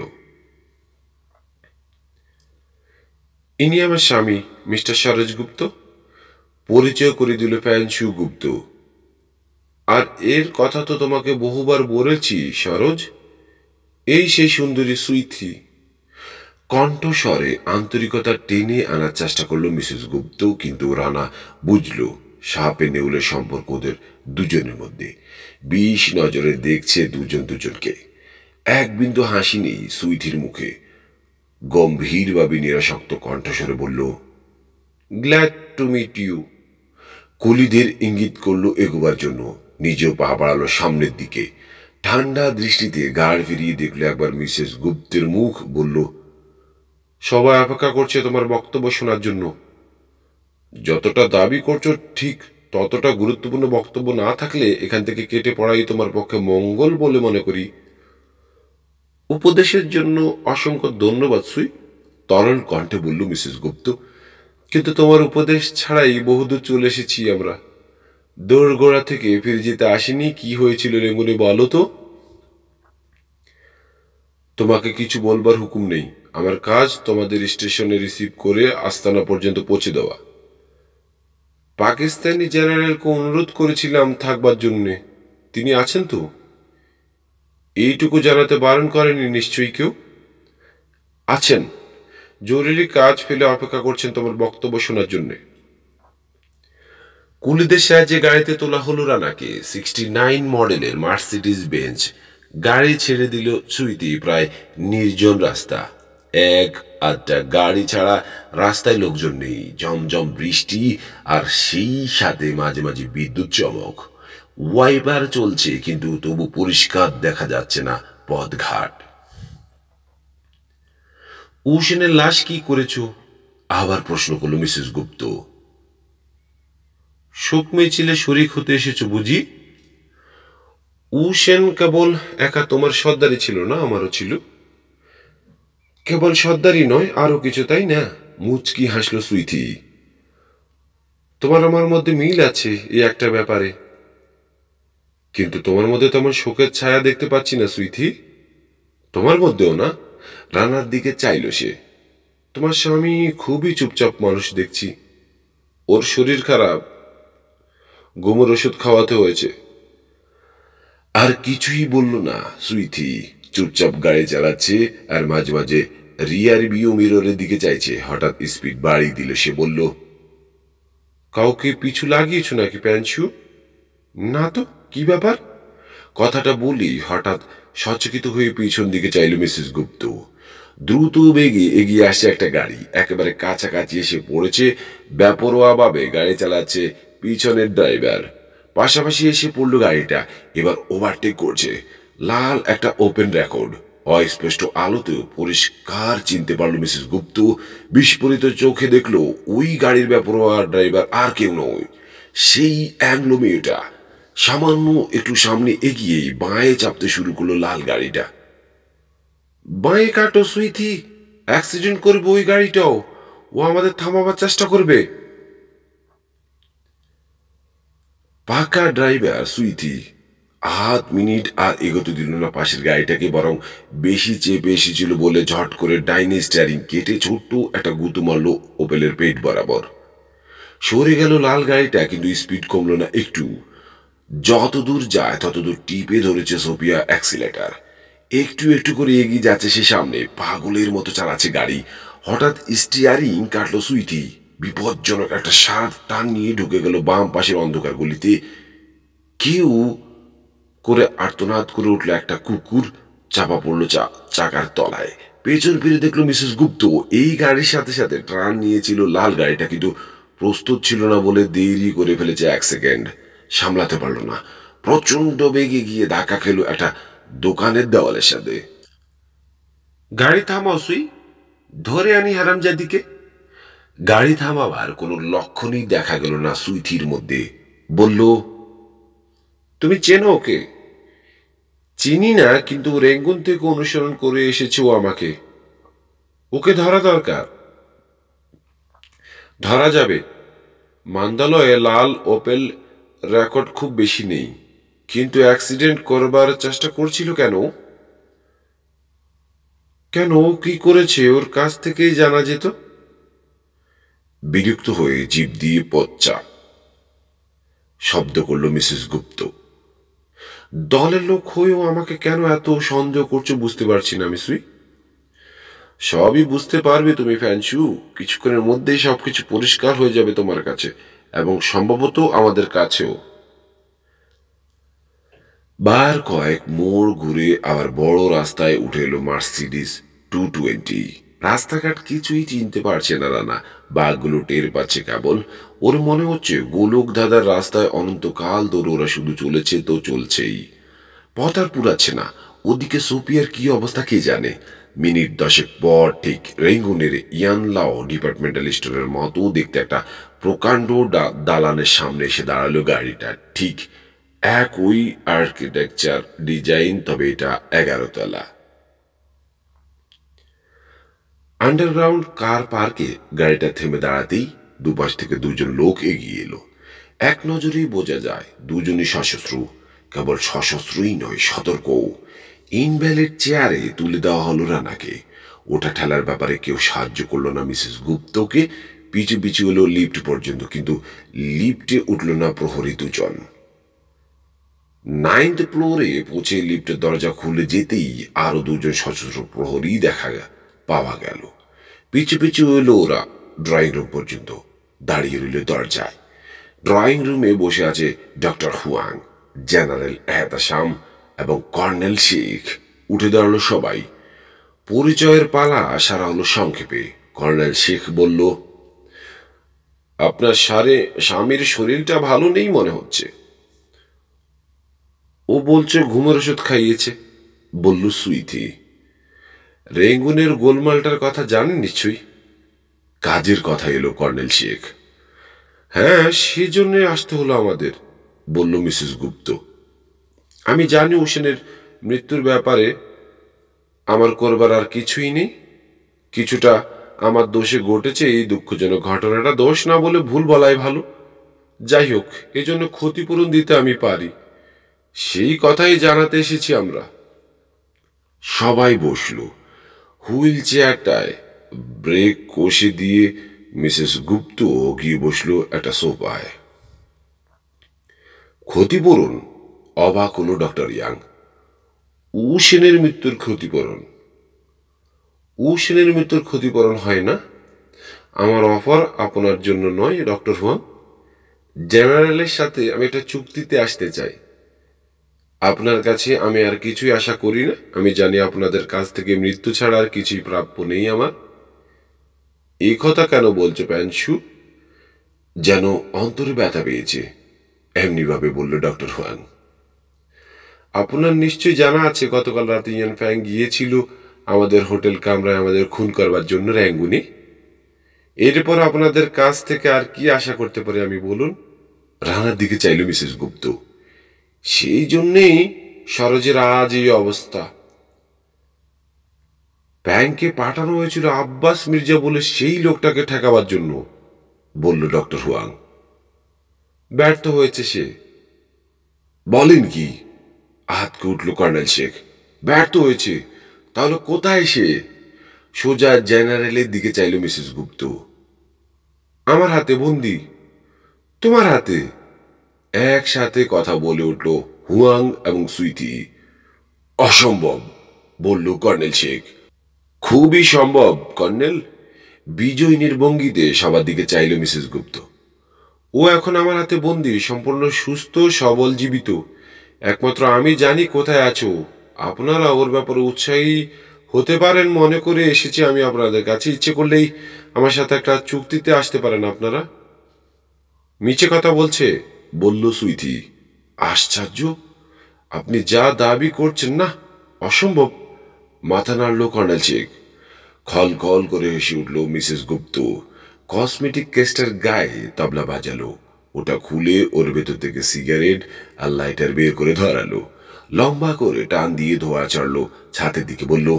ইনি আমার স্বামী, মিস্টার সরোজ গুপ্ত। পরিচয় করে দিল প্যাঞ্চু গুপ্ত। আর এর কথা তো তোমাকে বহুবার বলেছি সরোজ, এই সেই সুন্দরী সুইথি। কণ্ঠস্বরে আন্তরিকতা টেনে আনার চেষ্টা করলো মিসেস গুপ্ত, কিন্তু রানা বুঝল সাপে নেউলের সম্পর্ক ওদের দুজনের মধ্যে। 20 নজরে দেখছে দুজন দুজনকে। এক বিন্দু হাসি নেই সুইথির মুখে। গম্ভীরভাবে নিরাসক্ত কণ্ঠস্বরে বলল, গ্ল্যাড টু মিট ইউ। কলিদের ইঙ্গিত করলো এগোবার জন্য। নিজেও পা বাড়ালো সামনের দিকে। ঠান্ডা দৃষ্টিতে গাড় ফিরিয়ে দেখলো একবার মিসেস গুপ্তের মুখ। বলল, সবাই অপেক্ষা করছে তোমার বক্তব্য শোনার জন্য। যতটা দাবি করছো ঠিক ততটা গুরুত্বপূর্ণ বক্তব্য না থাকলে এখান থেকে কেটে পড়াই তোমার পক্ষে মঙ্গল বলে মনে করি। উপদেশের জন্য অসংখ্য ধন্যবাদ সুই, তরল কণ্ঠে বলল মিসেস গুপ্ত। কিন্তু তোমার উপদেশ ছাড়াই বহুদূর চলে এসেছি আমরা। দোরগোড়া থেকে ফিরে যেতে আসেনি। কি হয়েছিল রেঙ্গুনি বলো তো? তোমাকে কিছু বলবার হুকুম নেই। আমার কাজ তোমাদের স্টেশনে রিসিভ করে আস্তানা পর্যন্ত পৌঁছে দেওয়া। পাকিস্তানি জেনারেলকে অনুরোধ করেছিলাম থাকবার জন্যে। তিনি আছেন তো? এইটুকু জানাতে বারণ করেনি নিশ্চয়ই কেউ? আছেন, জরুরি কাজ ফেলে অপেক্ষা করছেন তোমার বক্তব্য শোনার জন্যে। কুলিদের সাহায্যে গাড়িতে তোলা হলো রানাকে। 69 মডেলের মার্সিডিজ বেঞ্চ গাড়ি ছেড়ে দিল সুইতি প্রায় নির্জন রাস্তা। 1-8টা গাড়ি ছাড়া রাস্তায় লোকজন নেই। ঝমঝম বৃষ্টি আর সেই সাথে মাঝে মাঝে বিদ্যুৎ চমক। ওয়াইপার চলছে, কিন্তু তবু পরিষ্কার দেখা যাচ্ছে না পথঘাট। উসেনের লাশ কি করেছো? আবার প্রশ্ন করল মিসেস গুপ্ত। শোক মিছিলে শরিক হতে এসেছো বুঝি? উসেন কেবল একা তোমার সর্দারি ছিল না, আমারও ছিল। কেবল সর্দারি নয়, আরো কিছু, তাই না? মুচকি হাসলো সুইথি। তোমার আমার মধ্যে মিল আছে এই একটা ব্যাপারে, কিন্তু তোমার মধ্যে তেমন শোকের ছায়া দেখতে পাচ্ছি না সুইথি। তোমার মধ্যেও না? রানার দিকে চাইল সে। তোমার স্বামী খুবই চুপচাপ মানুষ দেখছি। ওর শরীর খারাপ, ঘুমের ওষুধ খাওয়াতে হয়েছে। আর কিছুই বলল না সুইথি। চুপচাপ গাড়ি চালাচ্ছে আর মাঝে মাঝে রিয়ার ভিউ মিররের দিকে চাইছে। হঠাৎ স্পিড বাড়িয়ে দিল সে। বলল, কাউকে পিছু লাগিয়েছ নাকি প্যান্সু? না তো, কি ব্যাপার? কথাটা বলি হঠাৎ সচকিত হয়ে পিছন দিকে চাইল মিসেস গুপ্ত। দ্রুত বেগে এগিয়ে আসছে একটা গাড়ি, একেবারে কাছাকাছি এসে পড়েছে। বেপরোয়া ভাবে গাড়ি চালাচ্ছে পিছনের ড্রাইভার। পাশাপাশি এসে পড়ল গাড়িটা। এবার ওভারটেক করছে। লাল একটা ওপেন রেকর্ড। অস্পষ্ট আলোতেও পরিষ্কার চিনতে পারল মিসেস গুপ্ত। বিস্ফোরিত চোখে দেখলো ওই গাড়ির বেপরোয়া ড্রাইভার আর কেউ নয়, সেই অ্যাংলো মেয়েটা। সামান্য একটু সামনে এগিয়েই বাঁয়ে চাপতে শুরু করলো লাল গাড়িটা। বাঁয়ে কাটো সুইথি, অ্যাক্সিডেন্ট করবে ওই গাড়িটাও। ও আমাদের থামাবার চেষ্টা করবে। পাকা ড্রাইভার সুইথি হাত মিনিট আর এগোতে দিল না পাশের গাড়িটাকে, বরং বেশি চেপে এসেছিল বলে ঝট করে ডাইনে স্টিয়ারিং কেটে ছোট্ট একটা গুঁতো মারল ওপেলের পেট বরাবর। সরে গেল লাল গাড়িটা, কিন্তু স্পিড কমলো না একটু। যত দূর যায় তত দূর টিপে ধরেছে সোফিয়া অ্যাক্সিলেটার। একটু একটু করে এগিয়ে যাচ্ছে সে সামনে, পাগলের মতো চালাচ্ছে গাড়ি। হঠাৎ স্টিয়ারিং কাটলো সুইটি। বিপজ্জনক একটা শার্প টান নিয়ে ঢুকে গেল বাম পাশের অন্ধকার গলিতে। কেউ করে আর্তনাদ করে উঠল একটা কুকুর। চাপা পড়লো চাকার তলায়। পেছন ফিরে দেখলো মিসেস গুপ্ত এই গাড়ির সাথে সাথে টার্ন নিয়েছিল লাল গাড়িটা, কিন্তু প্রস্তুত ছিল না বলে দেরি করে ফেলেছে 1 সেকেন্ড। সামলাতে পারল না। প্রচন্ড বেগে গিয়ে ধাক্কা খেলো একটা দোকানের দেওয়ালের সাথে। গাড়ি থামাও সুই, ধরে আনি হারামজাদিকে। গাড়ি থামাবার কোনো লক্ষণই দেখা গেল না সুইথির মধ্যে। বলল, তুমি চেনো ওকে? চিনি না, কিন্তু রেঙ্গুন থেকে অনুসরণ করে এসেছে ও আমাকে। ওকে ধরা দরকার। ধরা যাবে। মান্দালয়ে লাল ওপেল রেকর্ড খুব বেশি নেই, কিন্তু অ্যাক্সিডেন্ট করবার চেষ্টা করছিল কেন? কেন, কি করেছে ওর কাছ থেকেই জানা যেত। বিরক্ত হয়ে জিভ দিয়ে পচ্চা শব্দ করল মিসেস গুপ্ত। দলের লোক হয়েও আমাকে কেন এত সন্দেহ করছো বুঝতে পারছি না মিসুই। সবই বুঝতে পারবে তুমি ফ্যানসু। কিছুক্ষণের মধ্যেই সবকিছু পরিষ্কার হয়ে যাবে তোমার কাছে, এবং সম্ভবত আমাদের কাছেও। বার কয়েক মোড় ঘুরে আবার বড় রাস্তায় উঠে এলো মার্সিডিজ 220। রাস্তাঘাট কিছুই চিনতে পারছে না রানা। বাঘগুলো টের পাচ্ছে কেবল। ওর মনে হচ্ছে গোলক দাদার রাস্তায় অনন্তকাল ধরে ওরা শুধু চলেছে তো চলছেই, পথ আর পুরাচ্ছে না। ওদিকে সোফিয়ার কি অবস্থা কে জানে। মিনিট 10 পর ঠিক রেঙ্গুনের ইয়ানলাও ডিপার্টমেন্টাল স্টোরের মতো দেখতে একটা প্রকাণ্ড দালানের সামনে এসে দাঁড়ালো গাড়িটা। ঠিক একই আর্কিটেকচার ডিজাইন, তবে এটা 11 তলা। আন্ডারগ্রাউন্ড কার পার্কে গাড়িটা থেমে দাঁড়াতেই দুপাশ থেকে দুজন লোক এগিয়ে এলো। এক নজরেই বোঝা যায় দুজনই সশস্ত্র। কেবল সশস্ত্রই নয়, সতর্কও। ইনভ্যালিড চেয়ারে তুলে দেওয়া হলো রানাকে। ওটা ঠেলার ব্যাপারে কেউ সাহায্য করলো না মিসেস গুপ্তকে। পিছু পিছু এলো লিফট পর্যন্ত, কিন্তু লিফটে উঠল না প্রহরী দুজন। 9th ফ্লোরে পৌঁছে লিফটের দরজা খুলে যেতেই আরো দুজন সশস্ত্র প্রহরী পাওয়া গেল। পিছু পিছু এলো ওরা ড্রয়িং রুম পর্যন্ত। দাঁড়িয়ে রইল দরজায়। ড্রয়িং রুমে বসে আছে ডক্টর হুয়াং, জেনারেল এহতাসাম এবং কর্নেল শেখ। উঠে দাঁড়ালো সবাই। পরিচয়ের পালা সারা হলো সংক্ষেপে। কর্নেল শেখ বলল, আপনার স্বামীর শরীরটা ভালো নেই মনে হচ্ছে। ও বলছে ঘুমের ওষুধ খাইয়েছে, বলল সুইথি। রেঙ্গুনের গোলমালটার কথা জানেন নিশ্চয়ই। কাজের কথা এলো কর্নেল শেখ। হ্যাঁ, সেজন্য আসতে হলো আমাদের, বলল মিসেস গুপ্ত। আমি জানি হোসেনের মৃত্যুর ব্যাপারে আমার করবার আর কিছুই নেই। কিছুটা আমার দোষে ঘটেছে, এই দুঃখজনক ঘটনাটা দোষ না বলে ভুল বলাই ভালো। যাই হোক, এজন্য ক্ষতিপূরণ দিতে আমি পারি, সেই কথাই জানাতে এসেছি আমরা। সবাই বসল। হুইল চেয়ারটায় ব্রেক কষে দিয়ে মিসেস গুপ্ত গিয়ে বসল একটা সোফায়। ক্ষতিপূরণ? অবাক হলো ডক্টর ইয়াং। সেনের মৃত্যুর ক্ষতিপূরণ? সেনের মৃত্যুর ক্ষতিপূরণ হয় না। আমার অফার আপনার জন্য নয় ডক্টর হুয়াং। জেনারেলের সাথে আমি একটা চুক্তিতে আসতে চাই। আপনার কাছে আমি আর কিছুই আশা করি না। আমি জানি আপনাদের কাছ থেকে মৃত্যু ছাড়া আর কিছুই প্রাপ্য নেই আমার। এই কথা কেন বলছো প্যানশু? যেন অন্তরে ব্যথা পেয়েছে এমনিভাবে বলল ডক্টর হুয়াং। আপনার নিশ্চয়ই জানা আছে গতকাল রাতে ইয়ান ফ্যাং গিয়েছিল আমাদের হোটেল কামরায় আমাদের খুন করবার জন্য র্যাঙ্গুনি। এরপর আপনাদের কাছ থেকে আর কি আশা করতে পারি আমি বলুন? রানার দিকে চাইল মিসেস গুপ্ত। সেই জন্যেই সরোজের আজ এই অবস্থা। ব্যাংকে পাঠানো হয়েছিল আব্বাস মির্জা বলে সেই লোকটাকে ঠেকাবার জন্য, বলল ডক্টর হুয়াং। ব্যর্থ হয়েছে সে। বলেন কি? আহাতকে উঠল কর্নেল শেখ। ব্যর্থ হয়েছে? তাহলে কোথায় সে? সোজা জেনারেলের দিকে চাইল মিসেস গুপ্ত। আমার হাতে বন্দি। তোমার হাতে? একসাথে কথা বলে উঠল হুয়াং এবং সুইটি। অসম্ভব, বলল কর্নেল শেখ। খুবই সম্ভব কর্নেল। বিজয়িনীর ভঙ্গিতে সবার দিকে চাইল মিসেস গুপ্ত। ও এখন আমার হাতে বন্দি, সম্পূর্ণ সুস্থ সবল জীবিত। একমাত্র আমি জানি কোথায় আছো। আপনারা ওর ব্যাপারে উৎসাহী হতে পারেন মনে করে এসেছি আমি আপনাদের কাছে। ইচ্ছে করলেই আমার সাথে একটা চুক্তিতে আসতে পারেন আপনারা। মিছে কথা বলছে, বলল সুইটি। আশ্চর্য, আপনি যা দাবি করছেন না, অসম্ভব। মাথা নাড়ল কর্নেল শেখ। খল খল করে হেসে উঠল মিসেস গুপ্ত। কসমেটিক কেসটার গায়ে তবলা বাজালো। ওটা খুলে ওর ভেতর থেকে সিগারেট আর লাইটার বের করে ধরালো। লম্বা করে টান দিয়ে ধোয়া চড়ল ছাতের দিকে। বলল,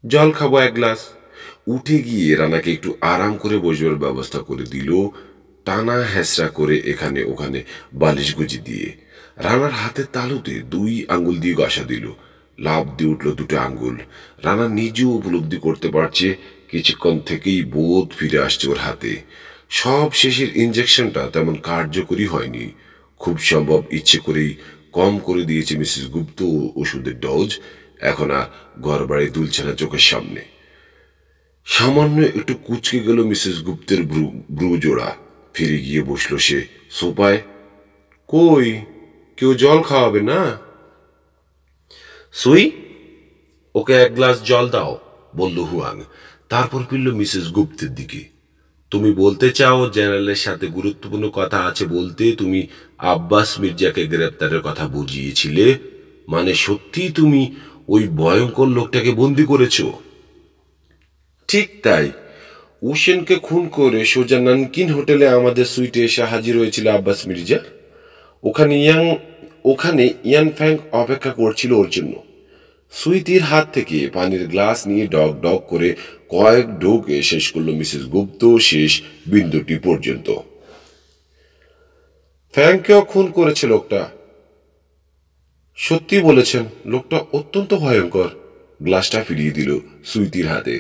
জল খাবো এক গ্লাস। উঠে গিয়ে রানাকে একটু আরাম করে বসবার ব্যবস্থা করে দিল, টানা হেঁচড়া করে এখানে ওখানে বালিশ গুজি দিয়ে। রানার হাতের তালুতে 2 আঙ্গুল দিয়ে ঘষা দিল। লাফ দিয়ে উঠল 2টো আঙ্গুল। রানা নিজেও উপলব্ধি করতে পারছে কিছুক্ষণ থেকেই বোধ ফিরে আসছে ওর হাতে। সব শেষের ইঞ্জেকশনটা তেমন কার্যকরী হয়নি। খুব সম্ভব ইচ্ছে করেই কম করে দিয়েছে মিসেস গুপ্ত ওষুধের ডোজ। এখন আর ঘর বাড়ি দুলছে না চোখের সামনে। সামান্য একটু কুচকে গেল মিসেস গুপ্তের ব্রু জোড়া। ফিরে গিয়ে বসল সে সোফায়। কই, কেউ জল খাওয়াবে না? সুই, ওকে এক গ্লাস জল দাও, বলল হুয়াং। তারপর ফিরল মিসেস গুপ্তের দিকে। তুমি বলতে চাও জেনারেলের সাথে গুরুত্বপূর্ণ কথা আছে বলতে তুমি আব্বাস মির্জাকে গ্রেপ্তারের কথা বুঝিয়েছিলে? মানে সত্যি তুমি ওই ভয়ঙ্কর লোকটাকে বন্দি করেছো? ঠিক তাই। উসেনকে খুন করে সোজা নানকিন হোটেলে আমাদের সুইটে এসে হাজির হয়েছিল আব্বাস মির্জা। ওখানে ইয়ান ফ্যাং অপেক্ষা করছিল ওর জন্য। সুইটির হাত থেকে পানির গ্লাস নিয়ে ডগ ডগ করে কয়েক ঢোকে শেষ করল মিসেস গুপ্ত শেষ বিন্দুটি পর্যন্ত। ফ্যাংকেও খুন করেছে লোকটা। সত্যি বলেছেন, লোকটা অত্যন্ত ভয়ঙ্কর। গ্লাসটা ফিরিয়ে দিল সুইটির হাতে।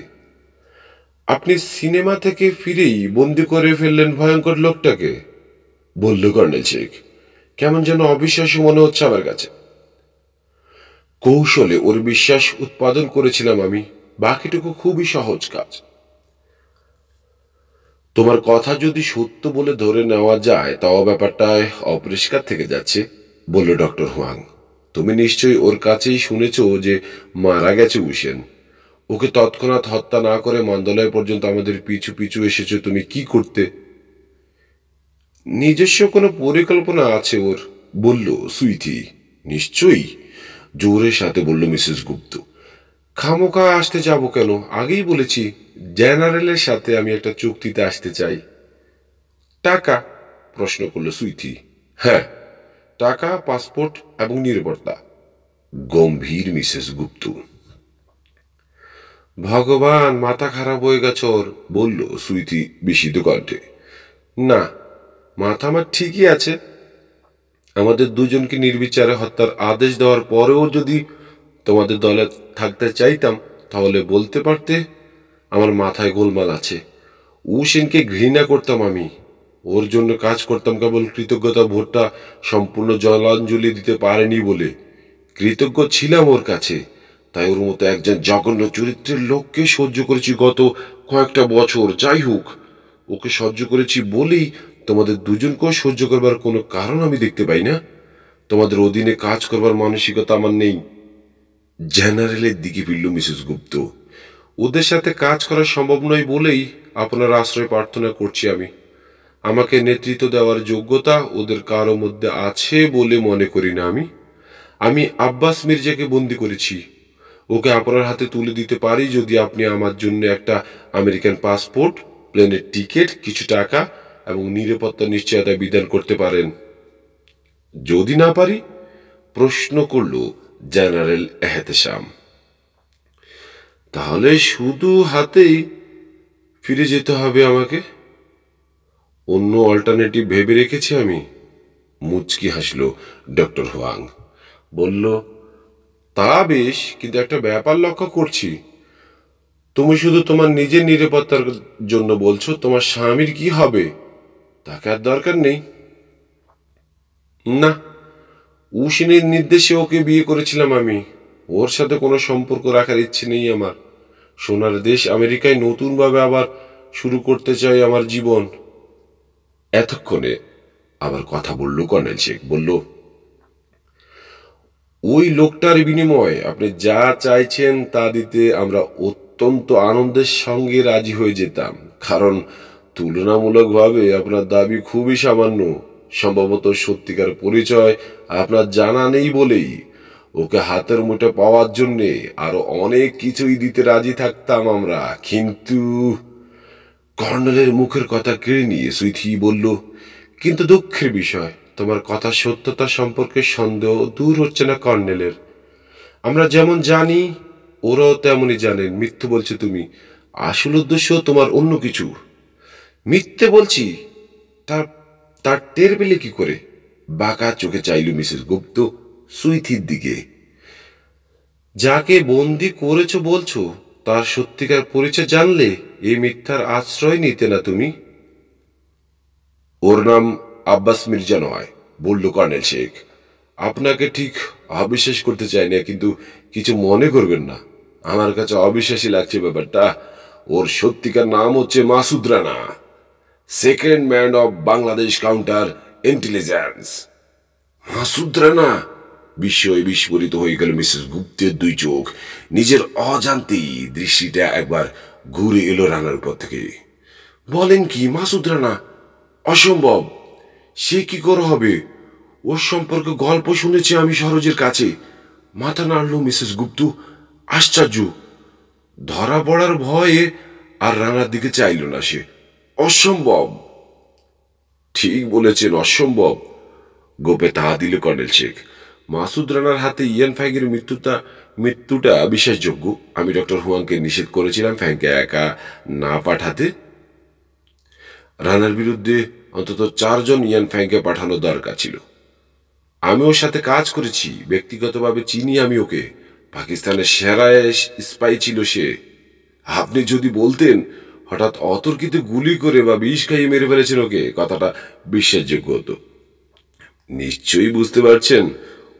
আপনি সিনেমা থেকে ফিরেই বন্দি করে ফেললেন ভয়ঙ্কর লোকটাকে, বলল কর্নেল শেখ। কেমন যেন অবিশ্বাস্য মনে হচ্ছে আমার কাছে। কৌশলে ওর বিশ্বাস উৎপাদন করেছিলাম আমি। বাকিটুকু খুবই সহজ কাজ। তোমার কথা যদি সত্য বলে ধরে নেওয়া যায় তাও ব্যাপারটায় অপরিষ্কার থেকে যাচ্ছে, বলল ডক্টর হুয়াং। তুমি নিশ্চয়ই ওর কাছেই শুনেছ যে মারা গেছে উসেন। ওকে তৎক্ষণাৎ হত্যা না করে মন্দালয় পর্যন্ত আমাদের পিছু পিছু এসেছো তুমি কি করতে? নিজস্ব কোনো পরিকল্পনা আছে ওর, বলল সুইটি। নিশ্চয়ই, জোরের সাথে বলল মিসেস গুপ্ত। খামোকা আসতে যাব কেন? আগেই বলেছি জেনারেলের সাথে আমি একটা চুক্তিতে আসতে চাই। টাকা? প্রশ্ন করল সুইটি। হ্যাঁ, টাকা, পাসপোর্ট এবং নিরাপত্তা, গম্ভীর মিসেস গুপ্ত। ভগবান, মাথা খারাপ হয়ে গেছে ওর, বলল সুইটি বিস্মিত কণ্ঠে। না, মাথা আমার ঠিকই আছে। আমাদের দুজনকে নির্বিচারে হত্যার আদেশ দেওয়ার পরেও যদি তোমাদের দলে থাকতে চাইতাম তাহলে বলতে পারতে। আমার মাথায় গোলমাল আছে। উসেনকে ঘৃণা করতাম আমি। ওর জন্য কাজ করতাম কেবল কৃতজ্ঞতা ভোটটা সম্পূর্ণ জলাঞ্জলি দিতে পারেনি বলে। কৃতজ্ঞ ছিলাম ওর কাছে। তাই ওর মতো একজন জঘন্য চরিত্রের লোককে সহ্য করেছি গত কয়েকটা বছর। যাই হোক, ওকে সহ্য করেছি বলেই তোমাদের দুজনকেও সহ্য করবার কোনো কারণ আমি দেখতে পাই না। তোমাদের অধীনে কাজ করবার মানসিকতা আমার নেই। জেনারেলের দিকে ফিরল মিসেস গুপ্ত। ওদের সাথে কাজ করা সম্ভব নয় বলেই আপনার আশ্রয় প্রার্থনা করছি আমি। আমাকে নেতৃত্ব দেওয়ার যোগ্যতা ওদের কারো মধ্যে আছে বলে মনে করি না আমি। আমি আব্বাস মির্জাকে বন্দি করেছি। ওকে আপনার হাতে তুলে দিতে পারি যদি আপনি আমার জন্য একটা আমেরিকান পাসপোর্ট, প্লেনের টিকিট, কিছু টাকা এবং নিরাপত্তা নিশ্চয়তা বিধান করতে পারেন। যদি না পারি? প্রশ্ন করল জেনারেল এহতেশাম। তাহলে শুধু হাতেই ফিরে যেতে হবে আমাকে। অন্য অল্টারনেটিভ ভেবে রেখেছি আমি। মুচকি হাসল ডক্টর হুয়াং। বলল, তা বেশ, কিন্তু একটা ব্যাপার লক্ষ্য করছি। তুমি শুধু তোমার নিজের নিরাপত্তার জন্য বলছো, তোমার স্বামীর কি হবে? তাকে আর দরকার নেই। না, উশিনের নির্দেশে ওকে বিয়ে করেছিলাম আমি। ওর সাথে কোনো সম্পর্ক রাখার ইচ্ছে নেই আমার। সোনার দেশ আমেরিকায় নতুনভাবে আবার শুরু করতে চাই আমার জীবন। এতক্ষণে আবার কথা বলল কর্নেল শেখ। বলল, ওই লোকটার বিনিময়ে আপনি যা চাইছেন তা দিতে আমরা অত্যন্ত আনন্দের সঙ্গে রাজি হয়ে যেতাম। কারণ তুলনামূলকভাবে আপনার দাবি খুবই সামান্য। সম্ভবত সত্যিকার পরিচয় আপনার জানা নেই বলেই ওকে হাতের মুঠে পাওয়ার জন্যে আরো অনেক কিছুই দিতে রাজি থাকতাম আমরা। কিন্তু কর্নেলের মুখের কথা কেড়ে নিয়ে সুইথি বলল, কিন্তু দুঃখের বিষয়, তোমার কথা সত্যতা সম্পর্কে সন্দেহ দূর হচ্ছে না কর্নেলের। আমরা যেমন জানি ওরাও তেমনই জানেন মিথ্যে বলছো তুমি। আসল উদ্দেশ্য তোমার অন্য কিছু। মিথ্যে বলছি? তার তার টের পেলে কি করে? বাঁকা চোখে চাইল মিসেস গুপ্ত সুইথির দিকে। যাকে বন্দি করেছো বলছো, তার সত্যিকার পরিচয় জানলে এই মিথ্যার আশ্রয় নিতে না তুমি। ওর নাম আব্বাস মির্জা নয়, বলল কর্নেল শেখ। আপনাকে ঠিক অবিশ্বাস করতে চাই না, কিন্তু কিছু মনে করবেন না। আমার কাছে অবিশ্বাসী লাগছে ব্যাপারটা। ওর সত্যিকার নাম হচ্ছে Masud Rana, second man of Bangladesh counter intelligence. Masud Rana? বিস্ময়ে বিস্ফোরিত হয়ে গেল মিসেস গুপ্তের দুই চোখ। নিজের অজান্তেই দৃষ্টিটা একবার ঘুরে এলো রানার উপর থেকে। বলেন কি, মাসুদ রানা? অসম্ভব। সে কি করে হবে? ওর সম্পর্কে গল্প শুনেছি আমি সরোজের কাছে। মাথা নাড়ল মিসেস গুপ্ত। আশ্চর্য। ধরা পড়ার ভয়ে আর রানার দিকে চাইল না সে। অসম্ভব। ঠিক বলেছেন, অসম্ভব। গোপে তা দিল কর্নেল শেখ। মাসুদ রানার হাতে ইয়ান ফ্যাংয়ের মৃত্যুটা বিশ্বাসযোগ্য। আমি ডক্টর হুয়াংকে নিষেধ করেছিলাম ফ্যাংকে একা না পাঠাতে। রানার বিরুদ্ধে অন্তত 4 জন ইয়ান ফ্যাংকে পাঠানো দরকার ছিল। আমি ওর সাথে কাজ করেছি, ব্যক্তিগতভাবে চিনি আমি ওকে। পাকিস্তানের সেরা স্পাই ছিল সে। আপনি যদি বলতেন হঠাৎ অতর্কিতে গুলি করে বা বিষ খাইয়ে মেরে ফেলেছেন ওকে, কথাটা বিশ্বাসযোগ্য হতো। নিশ্চয়ই বুঝতে পারছেন,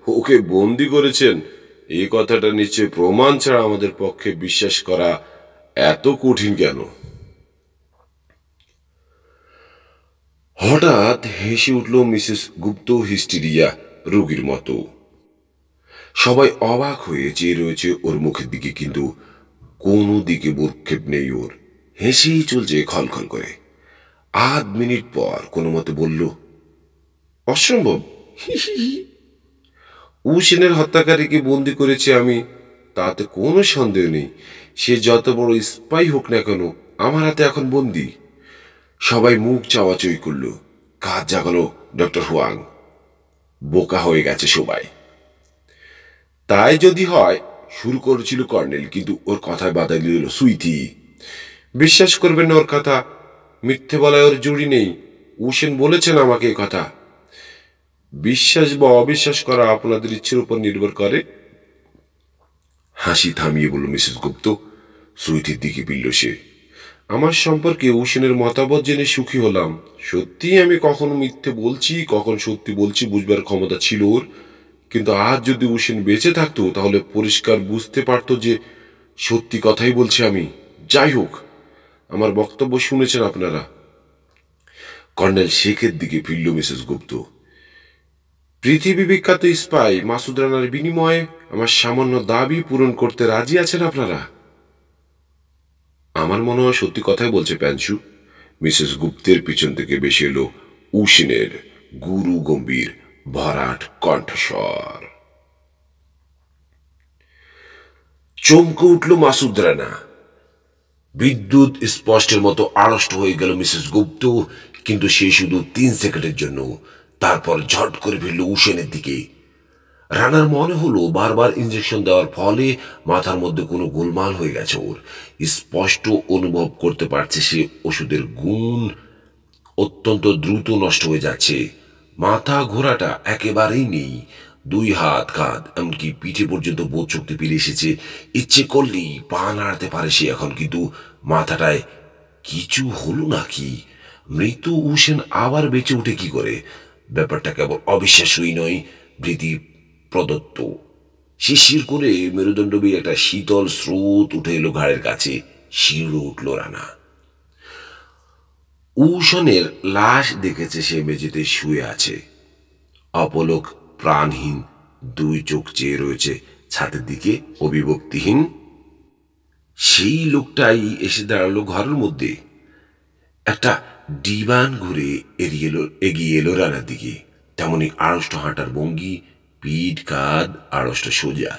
ওকে বন্দি করেছেন এই কথাটা নিশ্চয়ই প্রমাণ ছাড়া আমাদের পক্ষে বিশ্বাস করা এত কঠিন কেন? হঠাৎ হেসে উঠল মিসেস গুপ্ত হিস্টেরিয়া রোগীর মতো। সবাই অবাক হয়ে চেয়ে রয়েছে ওর মুখের দিকে, কিন্তু কোনো দিকে ভ্রুক্ষেপ নেই ওর। হেসেই চলছে খলখল করে। আধ মিনিট পর কোনো মতে বলল, অসম্ভব। উসেনের হত্যাকারীকে বন্দি করেছি আমি, তাতে কোনো সন্দেহ নেই। সে যত বড় স্পাই হোক না কেন, আমার হাতে এখন বন্দি। সবাই মুখ চাওয়াচই করল। কাজ জাগালো ডক্টর হুয়াং। বোকা হয়ে গেছে সবাই। তাই যদি হয়, শুরু করেছিল কর্নেল, কিন্তু ওর কথায় বাধা দিল সুইথি। বিশ্বাস করবেন না ওর কথা। মিথ্যে বলায় ওর জুড়ি নেই। উসেন বলেছেন আমাকে এই কথা। বিশ্বাস বা অবিশ্বাস করা আপনাদের ইচ্ছের উপর নির্ভর করে। হাসি থামিয়ে বলল মিসেস গুপ্ত। সুইটির দিকে ফিরল সে। আমার সম্পর্কে উসেনের মতামত জেনে সুখী হলাম। সত্যি আমি কখনো মিথ্যে বলছি, কখন সত্যি বলছি বুঝবার ক্ষমতা ছিল ওর। কিন্তু আজ যদি উসেন বেঁচে থাকতো তাহলে পরিষ্কার বুঝতে পারতো যে সত্যি কথাই বলছি আমি। যাই হোক, আমার বক্তব্য শুনেছেন আপনারা। কর্নেল শেখের দিকে ফিরল মিসেস গুপ্ত। পৃথিবী বিখ্যাত স্পাই মাসুদ রানার বিনিময়ে আমার সামান্য দাবি পূরণ করতে রাজি আছেন আপনারা? আমার মনে হয় সত্যি কথাই বলছে প্যাঞ্চু। মিসেস গুপ্তের পিছন থেকে বেশি এলো উসেনের গুরু গম্ভীর ভরাট কণ্ঠস্বর। চমকে উঠল মাসুদ রানা। বিদ্যুৎ স্পষ্টের মতো আড়ষ্ট হয়ে গেল মিসেস গুপ্ত, কিন্তু সে শুধু 3 সেকেন্ডের জন্য। তারপর ঝট করে ফিরল উসেনের দিকে। রানার মনে হলো বারবার ইঞ্জেকশন দেওয়ার ফলে মাথার মধ্যে কোনো গোলমাল হয়ে গেছে ওর। স্পষ্ট অনুভব করতে পারছে সে ওষুধের গুণ অত্যন্ত দ্রুত নষ্ট হয়ে যাচ্ছে। মাথা ঘোরাটা একেবারেই নেই। 2 হাত কাঁধ এমনকি পিঠে পর্যন্ত বোধ শক্তি ফিরে এসেছে। ইচ্ছে করলেই পা নাড়াতে পারে সে এখন, কিন্তু মাথাটায় কিছু হলো নাকি? মৃত্যু উসেন আবার বেঁচে উঠে কি করে? ব্যাপারটা কেবল অবিশ্বাস্যই নয়, ভীতি প্রদত্ত। শিরশির করে মেরুদণ্ড বেয়ে একটা শীতল স্রোত উঠে এলো ঘাড়ের কাছে। শিউরে উঠল রানা। উসনের লাশ দেখেছে সে মেঝেতে শুয়ে আছে, অপলক, প্রাণহীন, 2 চোখ চেয়ে রয়েছে ছাদের দিকে অভিব্যক্তিহীন। সেই লোকটাই এসে দাঁড়ালো ঘরের মধ্যে। একটা ডিবান ঘুরে এগিয়ে এলো রানার দিকে। তেমনি আড়ষ্ট হাঁটার ভঙ্গি, পিঠ কাঁধ আড়ষ্ট সোজা।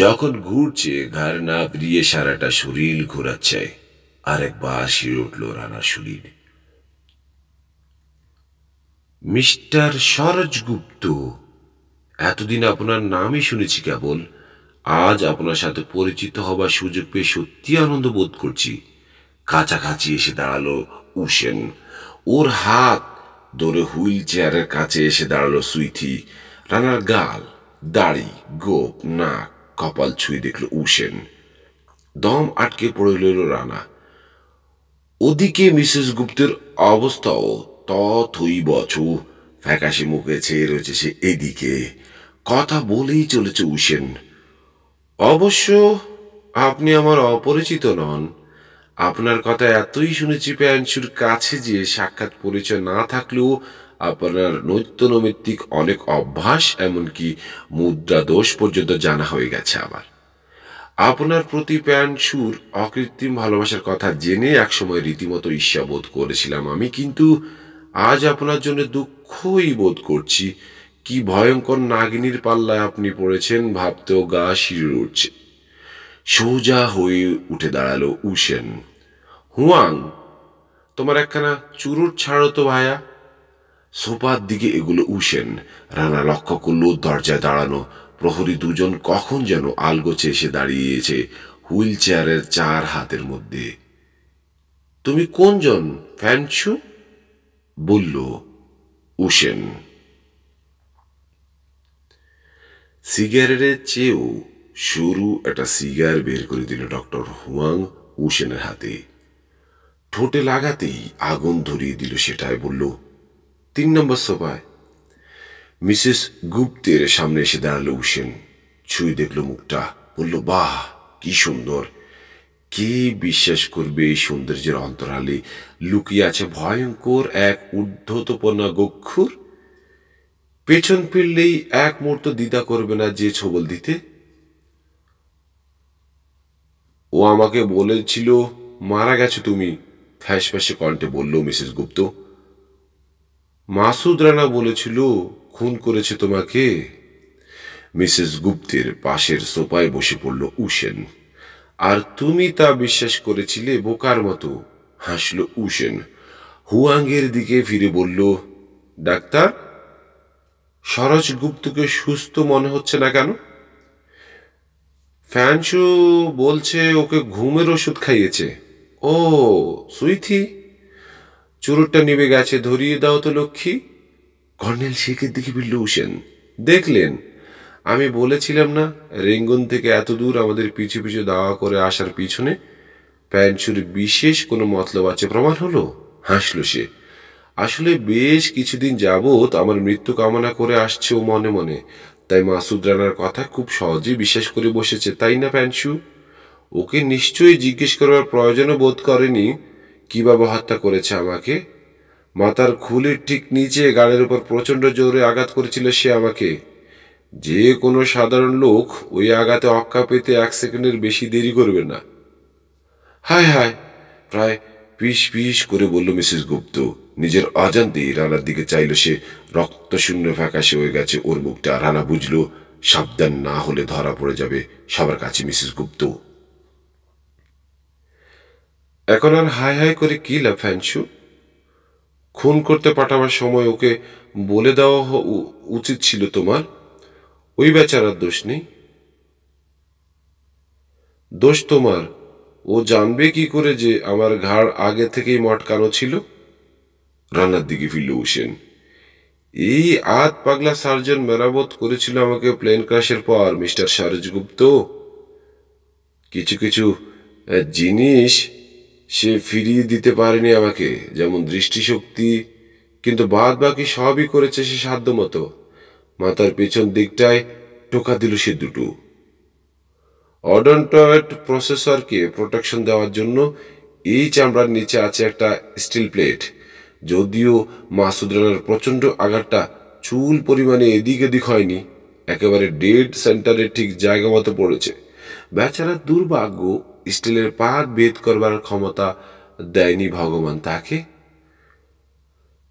যখন ঘুরছে ঘাড় না ফিরিয়ে সারাটা শরীর ঘোরাচ্ছে। আরেকবার শিরে উঠল রানার শরীর। মিস্টার সরোজগুপ্ত, এতদিন আপনার নামই শুনেছি কেবল। আজ আপনার সাথে পরিচিত হবার সুযোগ পেয়ে সত্যি আনন্দ বোধ করছি। কাছাকাছি এসে দাঁড়ালো উসেন। ওর হাত ধরে হুইল চেয়ারের কাছে এসে দাঁড়ালো সুইথি। রানার গাল, দাড়ি, গোপ, নাক, কপাল ছুঁয়ে দেখল উসেন। দম আটকে পড়ে রইল রানা। ওদিকে মিসেস গুপ্তের অবস্থাও তথৈবচ। ফ্যাকাশে মুখে চেয়ে রয়েছে সে এদিকে। কথা বলেই চলেছে উসেন। অবশ্য আপনি আমার অপরিচিত নন। আপনার কথা এতই শুনেছি প্যাঞ্চুর কাছে যে সাক্ষাৎ পরিচয় না থাকলেও আপনার নৈত্যনৈমিত্তিক অনেক অভ্যাস, এমনকি মুদ্রা দোষ পর্যন্ত জানা হয়ে গেছে আমার। আপনার প্রতি প্যাঞ্চুর অকৃত্রিম ভালোবাসার কথা জেনে একসময় রীতিমতো ঈর্ষাবোধ করেছিলাম আমি, কিন্তু আজ আপনার জন্য দুঃখই বোধ করছি। কি ভয়ঙ্কর নাগিনীর পাল্লায় আপনি পড়েছেন ভাবতেও গা শিউরে উঠছে। সোজা হয়ে উঠে দাঁড়ালো উসেন। হুয়াং, তোমার একখানা চুরুট ছাড়ো তো ভায়া। সোফার দিকে এগুলো উসেন। রানা লক্ষ্য করল দরজায় দাঁড়ানো প্রহরী 2 জন কখন যেন আলগোছে এসে দাঁড়িয়েছে হুইল চেয়ারের 4 হাতের মধ্যে। তুমি কোনজন ফ্যানচু? বলল উসেন। সিগারেটের চেয়েও সরু একটা সিগার বের করে দিল ডক্টর হুয়াং উসেনের হাতে। ঠোঁটে লাগাতেই আগুন ধরিয়ে দিল সেটায়। বলল, 3 নম্বর সোফায়। মিসেস গুপ্তের সামনে এসে দাঁড়ালো উসেন। ছুঁয়ে দেখল মুখটা। বলল, বাহ, কি সুন্দর। কে বিশ্বাস করবে এই সৌন্দর্যের অন্তরালে লুকিয়ে আছে ভয়ঙ্কর এক ঊর্ধ্বতপনা গক্ষুর। পেছন ফিরলেই এক মুহূর্ত দ্বিধা করবে না যে ছবল দিতে। ও আমাকে বলেছিল মারা গেছো তুমি, ফ্যাস ফ্যাসে কণ্ঠে বলল মিসেস গুপ্ত। মাসুদ রানা বলেছিল খুন করেছে তোমাকে। মিসেস গুপ্তের পাশের সোফায় বসে পড়ল উসেন। আর তুমি তা বিশ্বাস করেছিলে বোকার মতো, হাসল উসেন। হুয়াংয়ের দিকে ফিরে বলল, ডাক্তার, সরোজগুপ্তকে সুস্থ মনে হচ্ছে না কেন? ফ্যানচু বলছে ওকে ঘুমের ওষুধ খাইয়েছে। ও সুইথি, চুরুটটা নিভে গেছে, ধরিয়ে দাও তো লক্ষ্মী। কর্নেল শেখের দিকে ফিরল উসেন। দেখলেন, আমি বলেছিলাম না, রেঙ্গুন থেকে এত দূর আমাদের পিছু পিছু দাওয়া করে আসার পিছনে প্যান্সুর বিশেষ কোনো মতলব আছে প্রমাণ হলো? হাসল সে। আসলে বেশ কিছুদিন যাবৎ আমার মৃত্যু কামনা করে আসছে ও মনে মনে, তাই মাসুদ রানার কথা খুব সহজেই বিশ্বাস করে বসেছে, তাই না প্যান্সু? ওকে নিশ্চয়ই জিজ্ঞেস করার প্রয়োজনও বোধ করেনি কিভাবে হত্যা করেছে আমাকে। মাথার খুলির ঠিক নিচে গালের উপর প্রচন্ড জোরে আঘাত করেছিল সে আমাকে। যে কোনো সাধারণ লোক ওই আঘাতে অক্কা পেতে 1 সেকেন্ডের বেশি দেরি করবে না। হায় হায়, প্রায় পিস পিস করে বলল মিসেস গুপ্ত। নিজের অজান্তেই রানার দিকে চাইল সে। রক্তশূন্য ফ্যাকাশে হয়ে গেছে ওর মুখটা। রানা বুঝল সাবধান না হলে ধরা পড়ে যাবে সবার কাছে মিসেস গুপ্ত। এখন আর হাই হাই করে কি লাভ ফ্যান্সু? খুন করতে পাঠাবার সময় ওকে বলে দেওয়া উচিত ছিল তোমার। ওই বেচারার দোষ নেই, দোষ তোমার। ও জানবে কি করে যে আমার ঘাড় আগে থেকেই মটকানো ছিল? রান্নার দিকে ফিরল হোসেন। এই আধ পাগলা সার্জন মেরামত করেছিল আমাকে প্লেন ক্রাশের পর মিস্টার সারজগুপ্ত। কিছু কিছু জিনিস সে ফিরিয়ে দিতে পারেনি আমাকে, যেমন দৃষ্টিশক্তি, কিন্তু বাদ বাকি সবই করেছে সে সাধ্য মতো। মাথার পেছন দিকটায় টোকা দিল সে দুটো। অডন্টয়েড প্রসেসরকে প্রোটেকশন দেওয়ার জন্য এই চামড়ার নিচে আছে একটা স্টিল প্লেট। যদিও মাসুদ রানার প্রচণ্ড আঘাতটা চুল পরিমাণে এদিক এদিক হয়নি, একেবারে ডেড সেন্টারের ঠিক জায়গা মতো পড়েছে। বেচারার দুর্ভাগ্য, স্টিলের পাত ভেদ করবার ক্ষমতা দেয়নি ভগবান তাকে।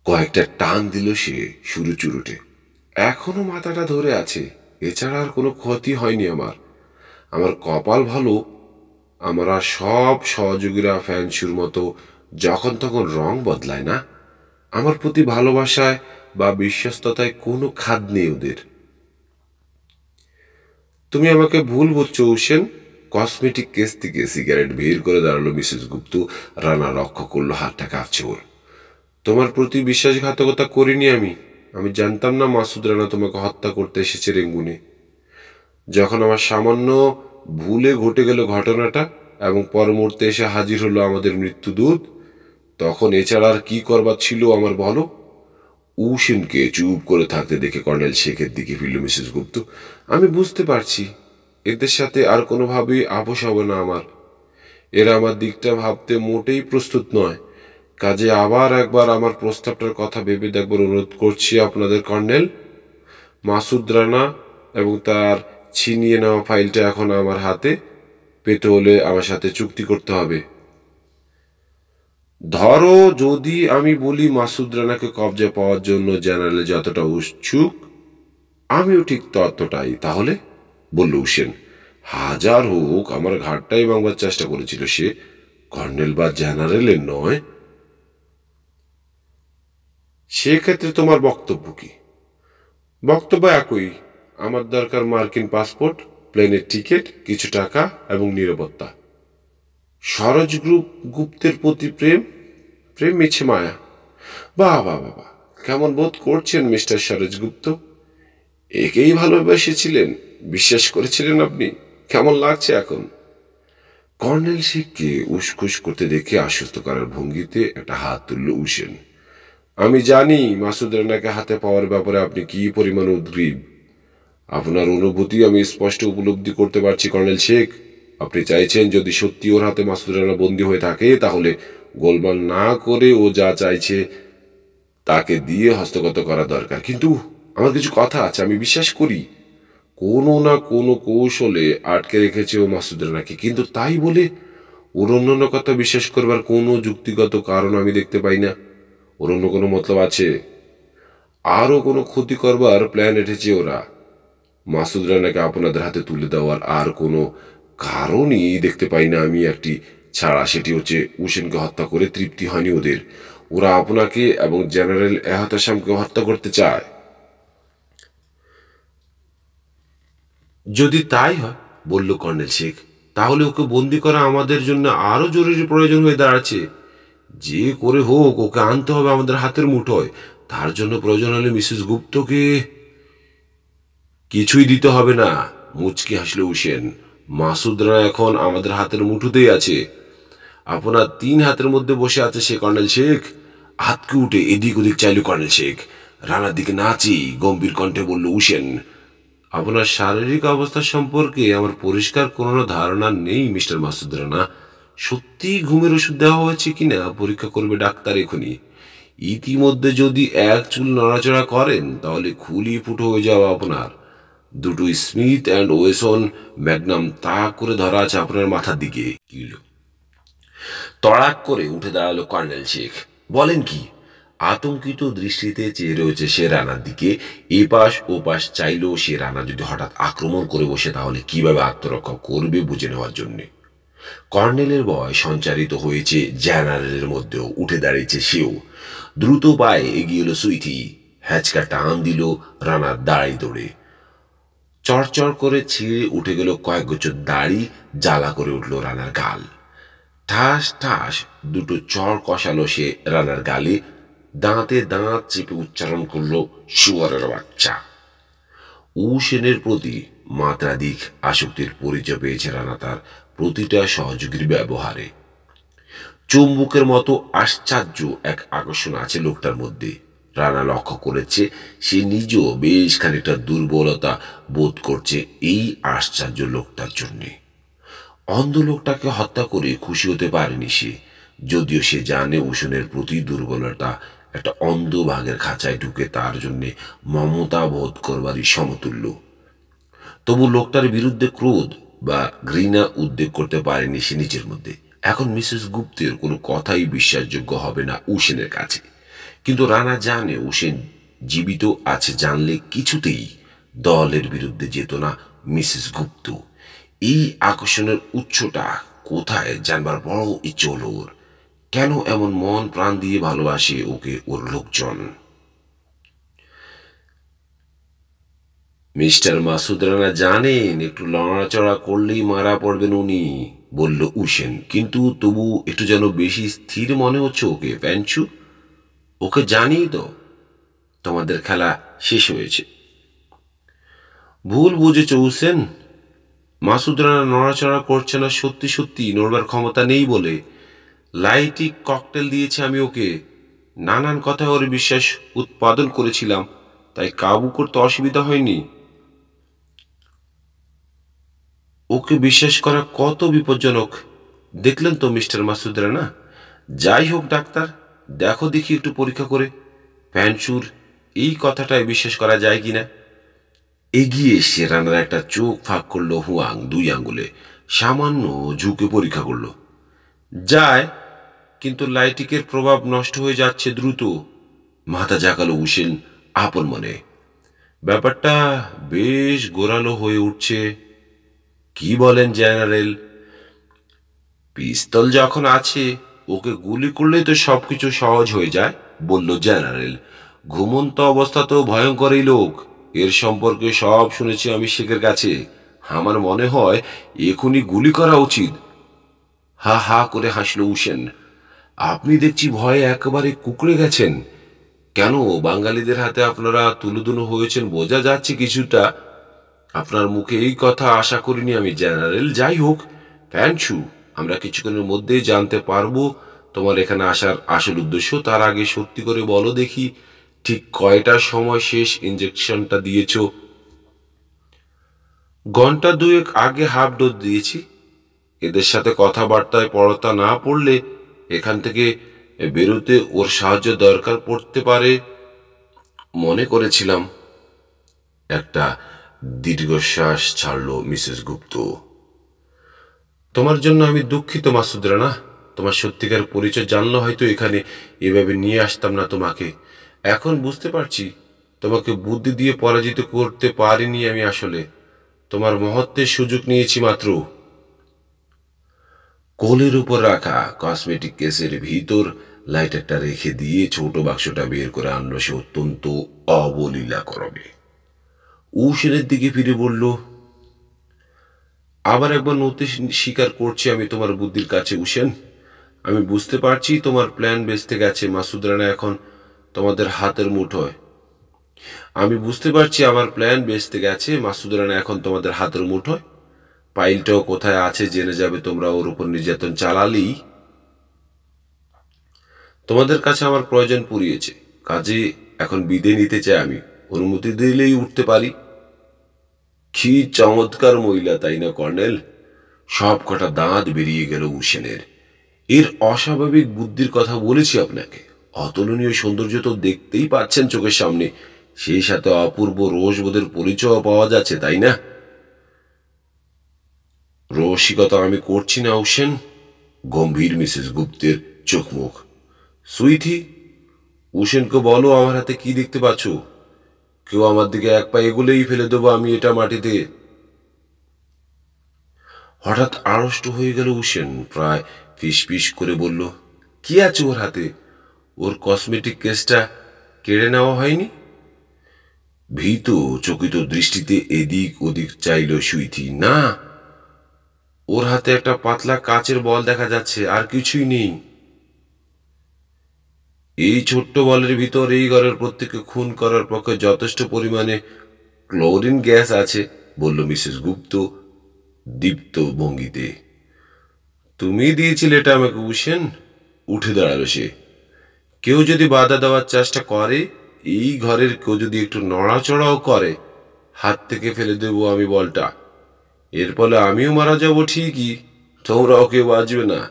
কয়েকটা টান দিল সে শুরু চুরুটে। এখনো মাথাটা ধরে আছে, এছাড়া আর কোনো ক্ষতি হয়নি আমার। আমার কপাল ভালো, আমরা সব সহযোগীরা ফ্যানসুর মতো যখন তখন রং বদলায় না। আমার প্রতি ভালোবাসায় বা বিশ্বস্ততায় কোনো খাদ নেই ওদের। তুমি আমাকে ভুল বুঝছো হোসেন। কসমেটিক কেস থেকে সিগারেট বের করে দাঁড়ালো মিসেস গুপ্ত। রানা রক্ষা করলো, হাতটা কাঁপছে ওর। তোমার প্রতি বিশ্বাসঘাতকতা করিনি আমি। আমি জানতাম না মাসুদ রানা তোমাকে হত্যা করতে এসেছে রেঙ্গুনে। যখন আমার সামান্য ভুলে ঘটে গেল ঘটনাটা এবং পর মুহূর্তে এসে হাজির হলো আমাদের মৃত্যুদূত, তখন এছাড়া আর কি করবার ছিল আমার বলো? উশিনকে চুপ করে থাকতে দেখে কর্নেল শেখের দিকে ফিরল মিসেস গুপ্ত। আমি বুঝতে পারছি এদের সাথে আর কোনোভাবেই আপোষ হবে না আমার। এরা আমার দিকটা ভাবতে মোটেই প্রস্তুত নয়। কাজে আবার একবার আমার প্রস্তাবটার কথা ভেবে দেখবার অনুরোধ করছি আপনাদের কর্নেল। মাসুদ রানা এবং তার ছিনিয়ে নেওয়া ফাইলটা এখন আমার হাতে। পেতে হলে আমার সাথে চুক্তি করতে হবে। ধরো যদি আমি বলি মাসুদ রানাকে কবজায় পাওয়ার জন্য জেনারেল যতটা উৎসুক, আমিও ঠিক ততটাই, তাহলে? বলল হোসেন। হাজার হোক, আমার ঘাটটাই ভাঙবার চেষ্টা করেছিল সে, কর্নেল বা জেনারেলের নয়। সেক্ষেত্রে তোমার বক্তব্য কি? বক্তব্য একই। আমার দরকার মার্কিন পাসপোর্ট, প্লেনের টিকিট, কিছু টাকা এবং নিরাপত্তা। সরোজ গুপ্তের প্রতি প্রেম, প্রেম মিছে মায়া। বাহ বাহ বাবা, কেমন বোধ করছেন মিস্টার সরোজগুপ্ত? একেই ভালোবেসেছিলেন, বিশ্বাস করেছিলেন আপনি? কেমন লাগছে এখন? কর্নেল শেখকে উসখুস করতে দেখে আশ্বস্ত করার ভঙ্গিতে একটা হাত তুলল হোসেন। আমি জানি মাসুদ রানাকে হাতে পাওয়ার ব্যাপারে আপনি কি পরিমাণ উদ্গ্রীব। আপনার অনুভূতি আমি স্পষ্ট উপলব্ধি করতে পারছি কর্নেল শেখ। আপনি চাইছেন যদি সত্যি ওর হাতে মাসুদ রানা বন্দী হয়ে থাকে, তাহলে গোলমাল না করে ও যা চাইছে তাকে দিয়ে হস্তগত করা দরকার। কিন্তু আমার কিছু কথা আছে। আমি বিশ্বাস করি কোনো না কোনো কৌশলে আটকে রেখেছে ও মাসুদ রানাকে, কিন্তু তাই বলে ওর অন্যান্য কথা বিশ্বাস করবার কোনো যুক্তিগত কারণ আমি দেখতে পাই না। ওর অন্য কোনো মতলব আছে, আরও কোনো ক্ষতি করবার প্ল্যান এঁটেছে ওরা। মাসুদ রানাকে আপনাদের হাতে তুলে দেওয়ার আর কোনো কারণই দেখতে পাই না আমি একটি ছাড়া, সেটি হচ্ছে হোসেনকে হত্যা করে তৃপ্তি হয়নি ওদের। ওরা আপনাকে এবং জেনারেল এহতাসামকে হত্যা করতে চায়। যদি তাই হয়, বলল কর্নেল শেখ, তাহলে ওকে বন্দি করা আমাদের জন্য আরো জরুরি প্রয়োজন হয়ে দাঁড়াচ্ছে। যে করে হোক ওকে আনতে হবে আমাদের হাতের মুঠোয়। তার জন্য প্রয়োজন হলে মিসেস গুপ্তকে। কিছুই দিতে হবে না, মুচকি হাসল হুসেন। মাসুদ রানা এখন আমাদের হাতের মুঠোতেই আছে। আপনার 3 হাতের মধ্যে বসে আছে সে কর্নেল শেখ। হাতকে উঠে এদিক ওদিক চাইল কর্নেল শেখ। রানার দিকে নাচি গম্ভীর কণ্ঠে বলল হুসেন, আপনার শারীরিক অবস্থা সম্পর্কে আমার পরিষ্কার কোনো ধারণা নেই মিস্টার মাসুদ রানা। সত্যি ঘুমের ওষুধ দেওয়া হয়েছে কিনা পরীক্ষা করবে ডাক্তার এখনই। ইতিমধ্যে যদি এক চুল নড়াচড়া করেন তাহলে খুলি ফুটো হয়ে যাওয়া আপনার। দুটো স্মিথ অ্যান্ড ওয়েসন ম্যাগনাম তাক করে ধরা আছে আপনার মাথার দিকে। তড়াক করে উঠে দাঁড়ালো কর্নেল শেখ। বলেন কি? আতঙ্কিত দৃষ্টিতে চেয়ে রয়েছে সে রানার দিকে। এপাশ ওপাশ চাইলেও সে রানা যদি হঠাৎ আক্রমণ করে বসে তাহলে কিভাবে আত্মরক্ষা করবে বুঝে নেওয়ার জন্যে। কর্নেলের ভয় সঞ্চারিত হয়েছে জেনারেলের মধ্যেও। উঠে দাঁড়িয়েছে সেও। দ্রুত পায়ে এগিয়ে এলো সুইটি। হ্যাচকা টান দিল রানার দাড়ি দৌড়ে। চড়চড় করে ছিঁড়ে উঠে গেল কয়েকগুচ্ছ দাড়ি। জ্বালা করে উঠল রানার গাল। ঠাস ঠাস দুটো চড় কষালো সে রানার গালে। দাঁতে দাঁত চেপে উচ্চারণ করল, শুয়ারের বাচ্চা। হুসেনের প্রতি মাত্রাধিক আসক্তির পরিচয় পেয়েছে রানা তার প্রতিটা সহযোগীর ব্যবহারে। চুম্বকের মতো আশ্চর্য এক আকর্ষণ আছে লোকটার মধ্যে। রানা লক্ষ্য করেছে সে নিজেও বেশ খানিকটা দুর্বলতা বোধ করছে এই আশ্চর্য লোকটার জন্যে। অন্ধ লোকটাকে হত্যা করে খুশি হতে পারেনি সে, যদিও সে জানে হুসেনের প্রতি দুর্বলতা একটা অন্ধ বাঘের খাঁচায় ঢুকে তার জন্যে মমতা বোধ করবারই সমতুল্য। তবু লোকটার বিরুদ্ধে ক্রোধ বা ঘৃণা উদ্বেগ করতে পারেনি সে নিজের মধ্যে। এখন মিসেস গুপ্তের কোনো কথাই বিশ্বাসযোগ্য হবে না হুসেনের কাছে। কিন্তু রানা জানে হুসেন জীবিত আছে জানলে কিছুতেই দলের বিরুদ্ধে যেত না মিসেস গুপ্ত। এই আকর্ষণের উৎসটা কোথায় জানবার বড় ইচ্ছে হল ওর। কেন এমন মন প্রাণ দিয়ে ভালোবাসে ওকে ওর লোকজন। মিস্টার মাসুদ রানা জানেন একটু লড়াচড়া করলেই মারা পড়বেন উনি, বলল হুসেন। কিন্তু তবু একটু যেন বেশি স্থির মনে হচ্ছে ওকে। প্যাঞ্চু, ওকে জানিয়ে দাও তোমাদের খেলা শেষ হয়েছে। ভুল বুঝেছ হুসেন। মাসুদ রানা নড়াচড়া করছে না সত্যি সত্যি নড়বার ক্ষমতা নেই বলে। লাইটিক ককটেল দিয়েছে আমি ওকে। নানান কথা ওর বিশ্বাস উৎপাদন করেছিলাম, তাই কাবু করতে অসুবিধা হয়নি। ওকে বিশ্বাস করা কত বিপজ্জনক দেখলেন তো মিস্টার মাসুদ রানা। যাই হোক ডাক্তার, দেখো দেখি একটু পরীক্ষা করে প্যান্সুর এই কথাটাই বিশ্বাস করা যায় কিনা। এগিয়ে এসে রানার একটা চোখ ফাঁক করলো হুয়াং 2 আঙ্গুলে। সামান্য ঝুঁকে পরীক্ষা করলো। যায়, কিন্তু লাইটিকের প্রভাব নষ্ট হয়ে যাচ্ছে দ্রুত। মাথা জাগালো হুসেন আপন মনে। ব্যাপারটা বেশ গোরালো হয়ে উঠছে। কি বলেন জেনারেল? পিস্তল যখন আছে ওকে গুলি করলেই তো সবকিছু সহজ হয়ে যায়, বলল জেনারেল। ঘুমন্ত অবস্থাতেও ভয়ঙ্কর এই লোক। এর সম্পর্কে সব শুনেছি আমি শেখের কাছে। আমার মনে হয় এখনই গুলি করা উচিত। হা হা করে হাসল হুসেন। আপনি দেখছি ভয়ে একেবারে কুঁকড়ে গেছেন। কেন বাঙালিদের হাতে আপনারা তুলোধুনো হয়েছেন বোঝা যাচ্ছে কিছুটা। আপনার মুখে এই কথা আশা করিনি আমি জেনারেল। যাই হোক প্যান্সু, আমরা কিছুক্ষণের মধ্যেই জানতে পারবো তোমার এখানে আসার আসল উদ্দেশ্য। তার আগে সত্যি করে বলো দেখি ঠিক কয়টার সময় শেষ ইঞ্জেকশনটা দিয়েছ? ঘন্টা 2 আগে হাফ ডোজ দিয়েছি। এদের সাথে কথাবার্তায় পড়তা না পড়লে এখান থেকে বেরোতে ওর সাহায্য দরকার পড়তে পারে মনে করেছিলাম। একটা দীর্ঘশ্বাস ছাড়ল মিসেস গুপ্ত। তোমার জন্য আমি দুঃখিত মাসুদ রানা। তোমার সত্যিকার পরিচয় জানলে হয়তো এখানে এভাবে নিয়ে আসতাম না তোমাকে। এখন বুঝতে পারছি তোমাকে বুদ্ধি দিয়ে পরাজিত করতে পারিনি আমি। আসলে তোমার মহত্বের সুযোগ নিয়েছি মাত্র। কোলের উপর রাখা কসমেটিক কেসের ভিতর লাইটারটা রেখে দিয়ে ছোট বাক্সটা বের করে আনলো সে অত্যন্ত অবলীলা করবে। হুসেনের দিকে ফিরে বলল, আবার একবার নতি স্বীকার করছি আমি তোমার বুদ্ধির কাছে হুসেন। আমি বুঝতে পারছি তোমার প্ল্যান বেঁচতে গেছে। মাসুদ রানা এখন তোমাদের হাতের মুঠোয়। আমি বুঝতে পারছি আমার প্ল্যান বেস্তে গেছে। মাসুদ রানা এখন তোমাদের হাতের মুঠোয়। পাইলটাও কোথায় আছে জেনে যাবে তোমরা ওর উপর নির্যাতন চালালেই। তোমাদের কাছে আমার প্রয়োজন পুরিয়েছে, কাজে এখন বিদে নিতে চাই আমি। অনুমতি দিলেই উঠতে পারি। কি চমৎকার মহিলা, তাই না কর্নেল? সব কটা দাঁত বেরিয়ে গেল উসেনের। এর অস্বাভাবিক বুদ্ধির কথা বলেছি আপনাকে। অতুলনীয় সৌন্দর্য তো দেখতেই পাচ্ছেন চোখের সামনে, সেই সাথে অপূর্ব রোষবোধের পরিচয় পাওয়া যাচ্ছে, তাই না? রসিকতা আমি করছি না উসেন। গম্ভীর মিসেস গুপ্তের চোখ মুখ। সুইথি, উসেনকে বলো আমার হাতে কি দেখতে পাচ্ছ। কেউ আমার দিকে এক পা এগুলেই ফেলে দেবো আমি এটা মাটিতে। হঠাৎ আড়ষ্ট হয়ে গেল উসেন, প্রায় ফিসফিস করে বলল, কি আছে ওর হাতে? ওর কসমেটিক কেসটা কেড়ে নেওয়া হয়নি? ভীত চকিত দৃষ্টিতে এদিক ওদিক চাইল সুইথি। না, ওর হাতে একটা পাতলা কাচের বল দেখা যাচ্ছে, আর কিছুই নেই। এই ছোট্ট বলের ভিতর এই ঘরের প্রত্যেককে খুন করার পক্ষে যথেষ্ট পরিমাণে ক্লোরিন গ্যাস আছে, বলল মিসেস গুপ্ত দীপ্ত ভঙ্গিতে। তুমি দিয়েছিলে এটা আমাকে উসেন। উঠে দাঁড়ালো সে। কেউ যদি বাধা দেওয়ার চেষ্টা করে, এই ঘরের কেউ যদি একটু নড়াচড়াও করে, হাত থেকে ফেলে দেব আমি বলটা। এর ফলে আমিও মারা যাব ঠিকই, তোমরাও কেউ বাঁচবে না।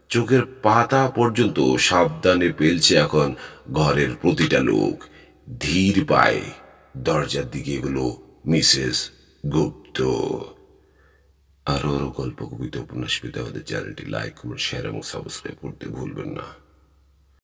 চোখের পাতা পর্যন্ত সাবধানে পেলছে এখন ঘরের প্রতিটা লোক। ধীর পায়ে দরজার দিকে এগুলো মিসেস গুপ্ত। আরো গল্প, কবিতা, উপন্যাস পেতে আমাদের চ্যানেলটি লাইক, কমেন্ট, শেয়ার এবং সাবস্ক্রাইব করতে ভুলবেন না।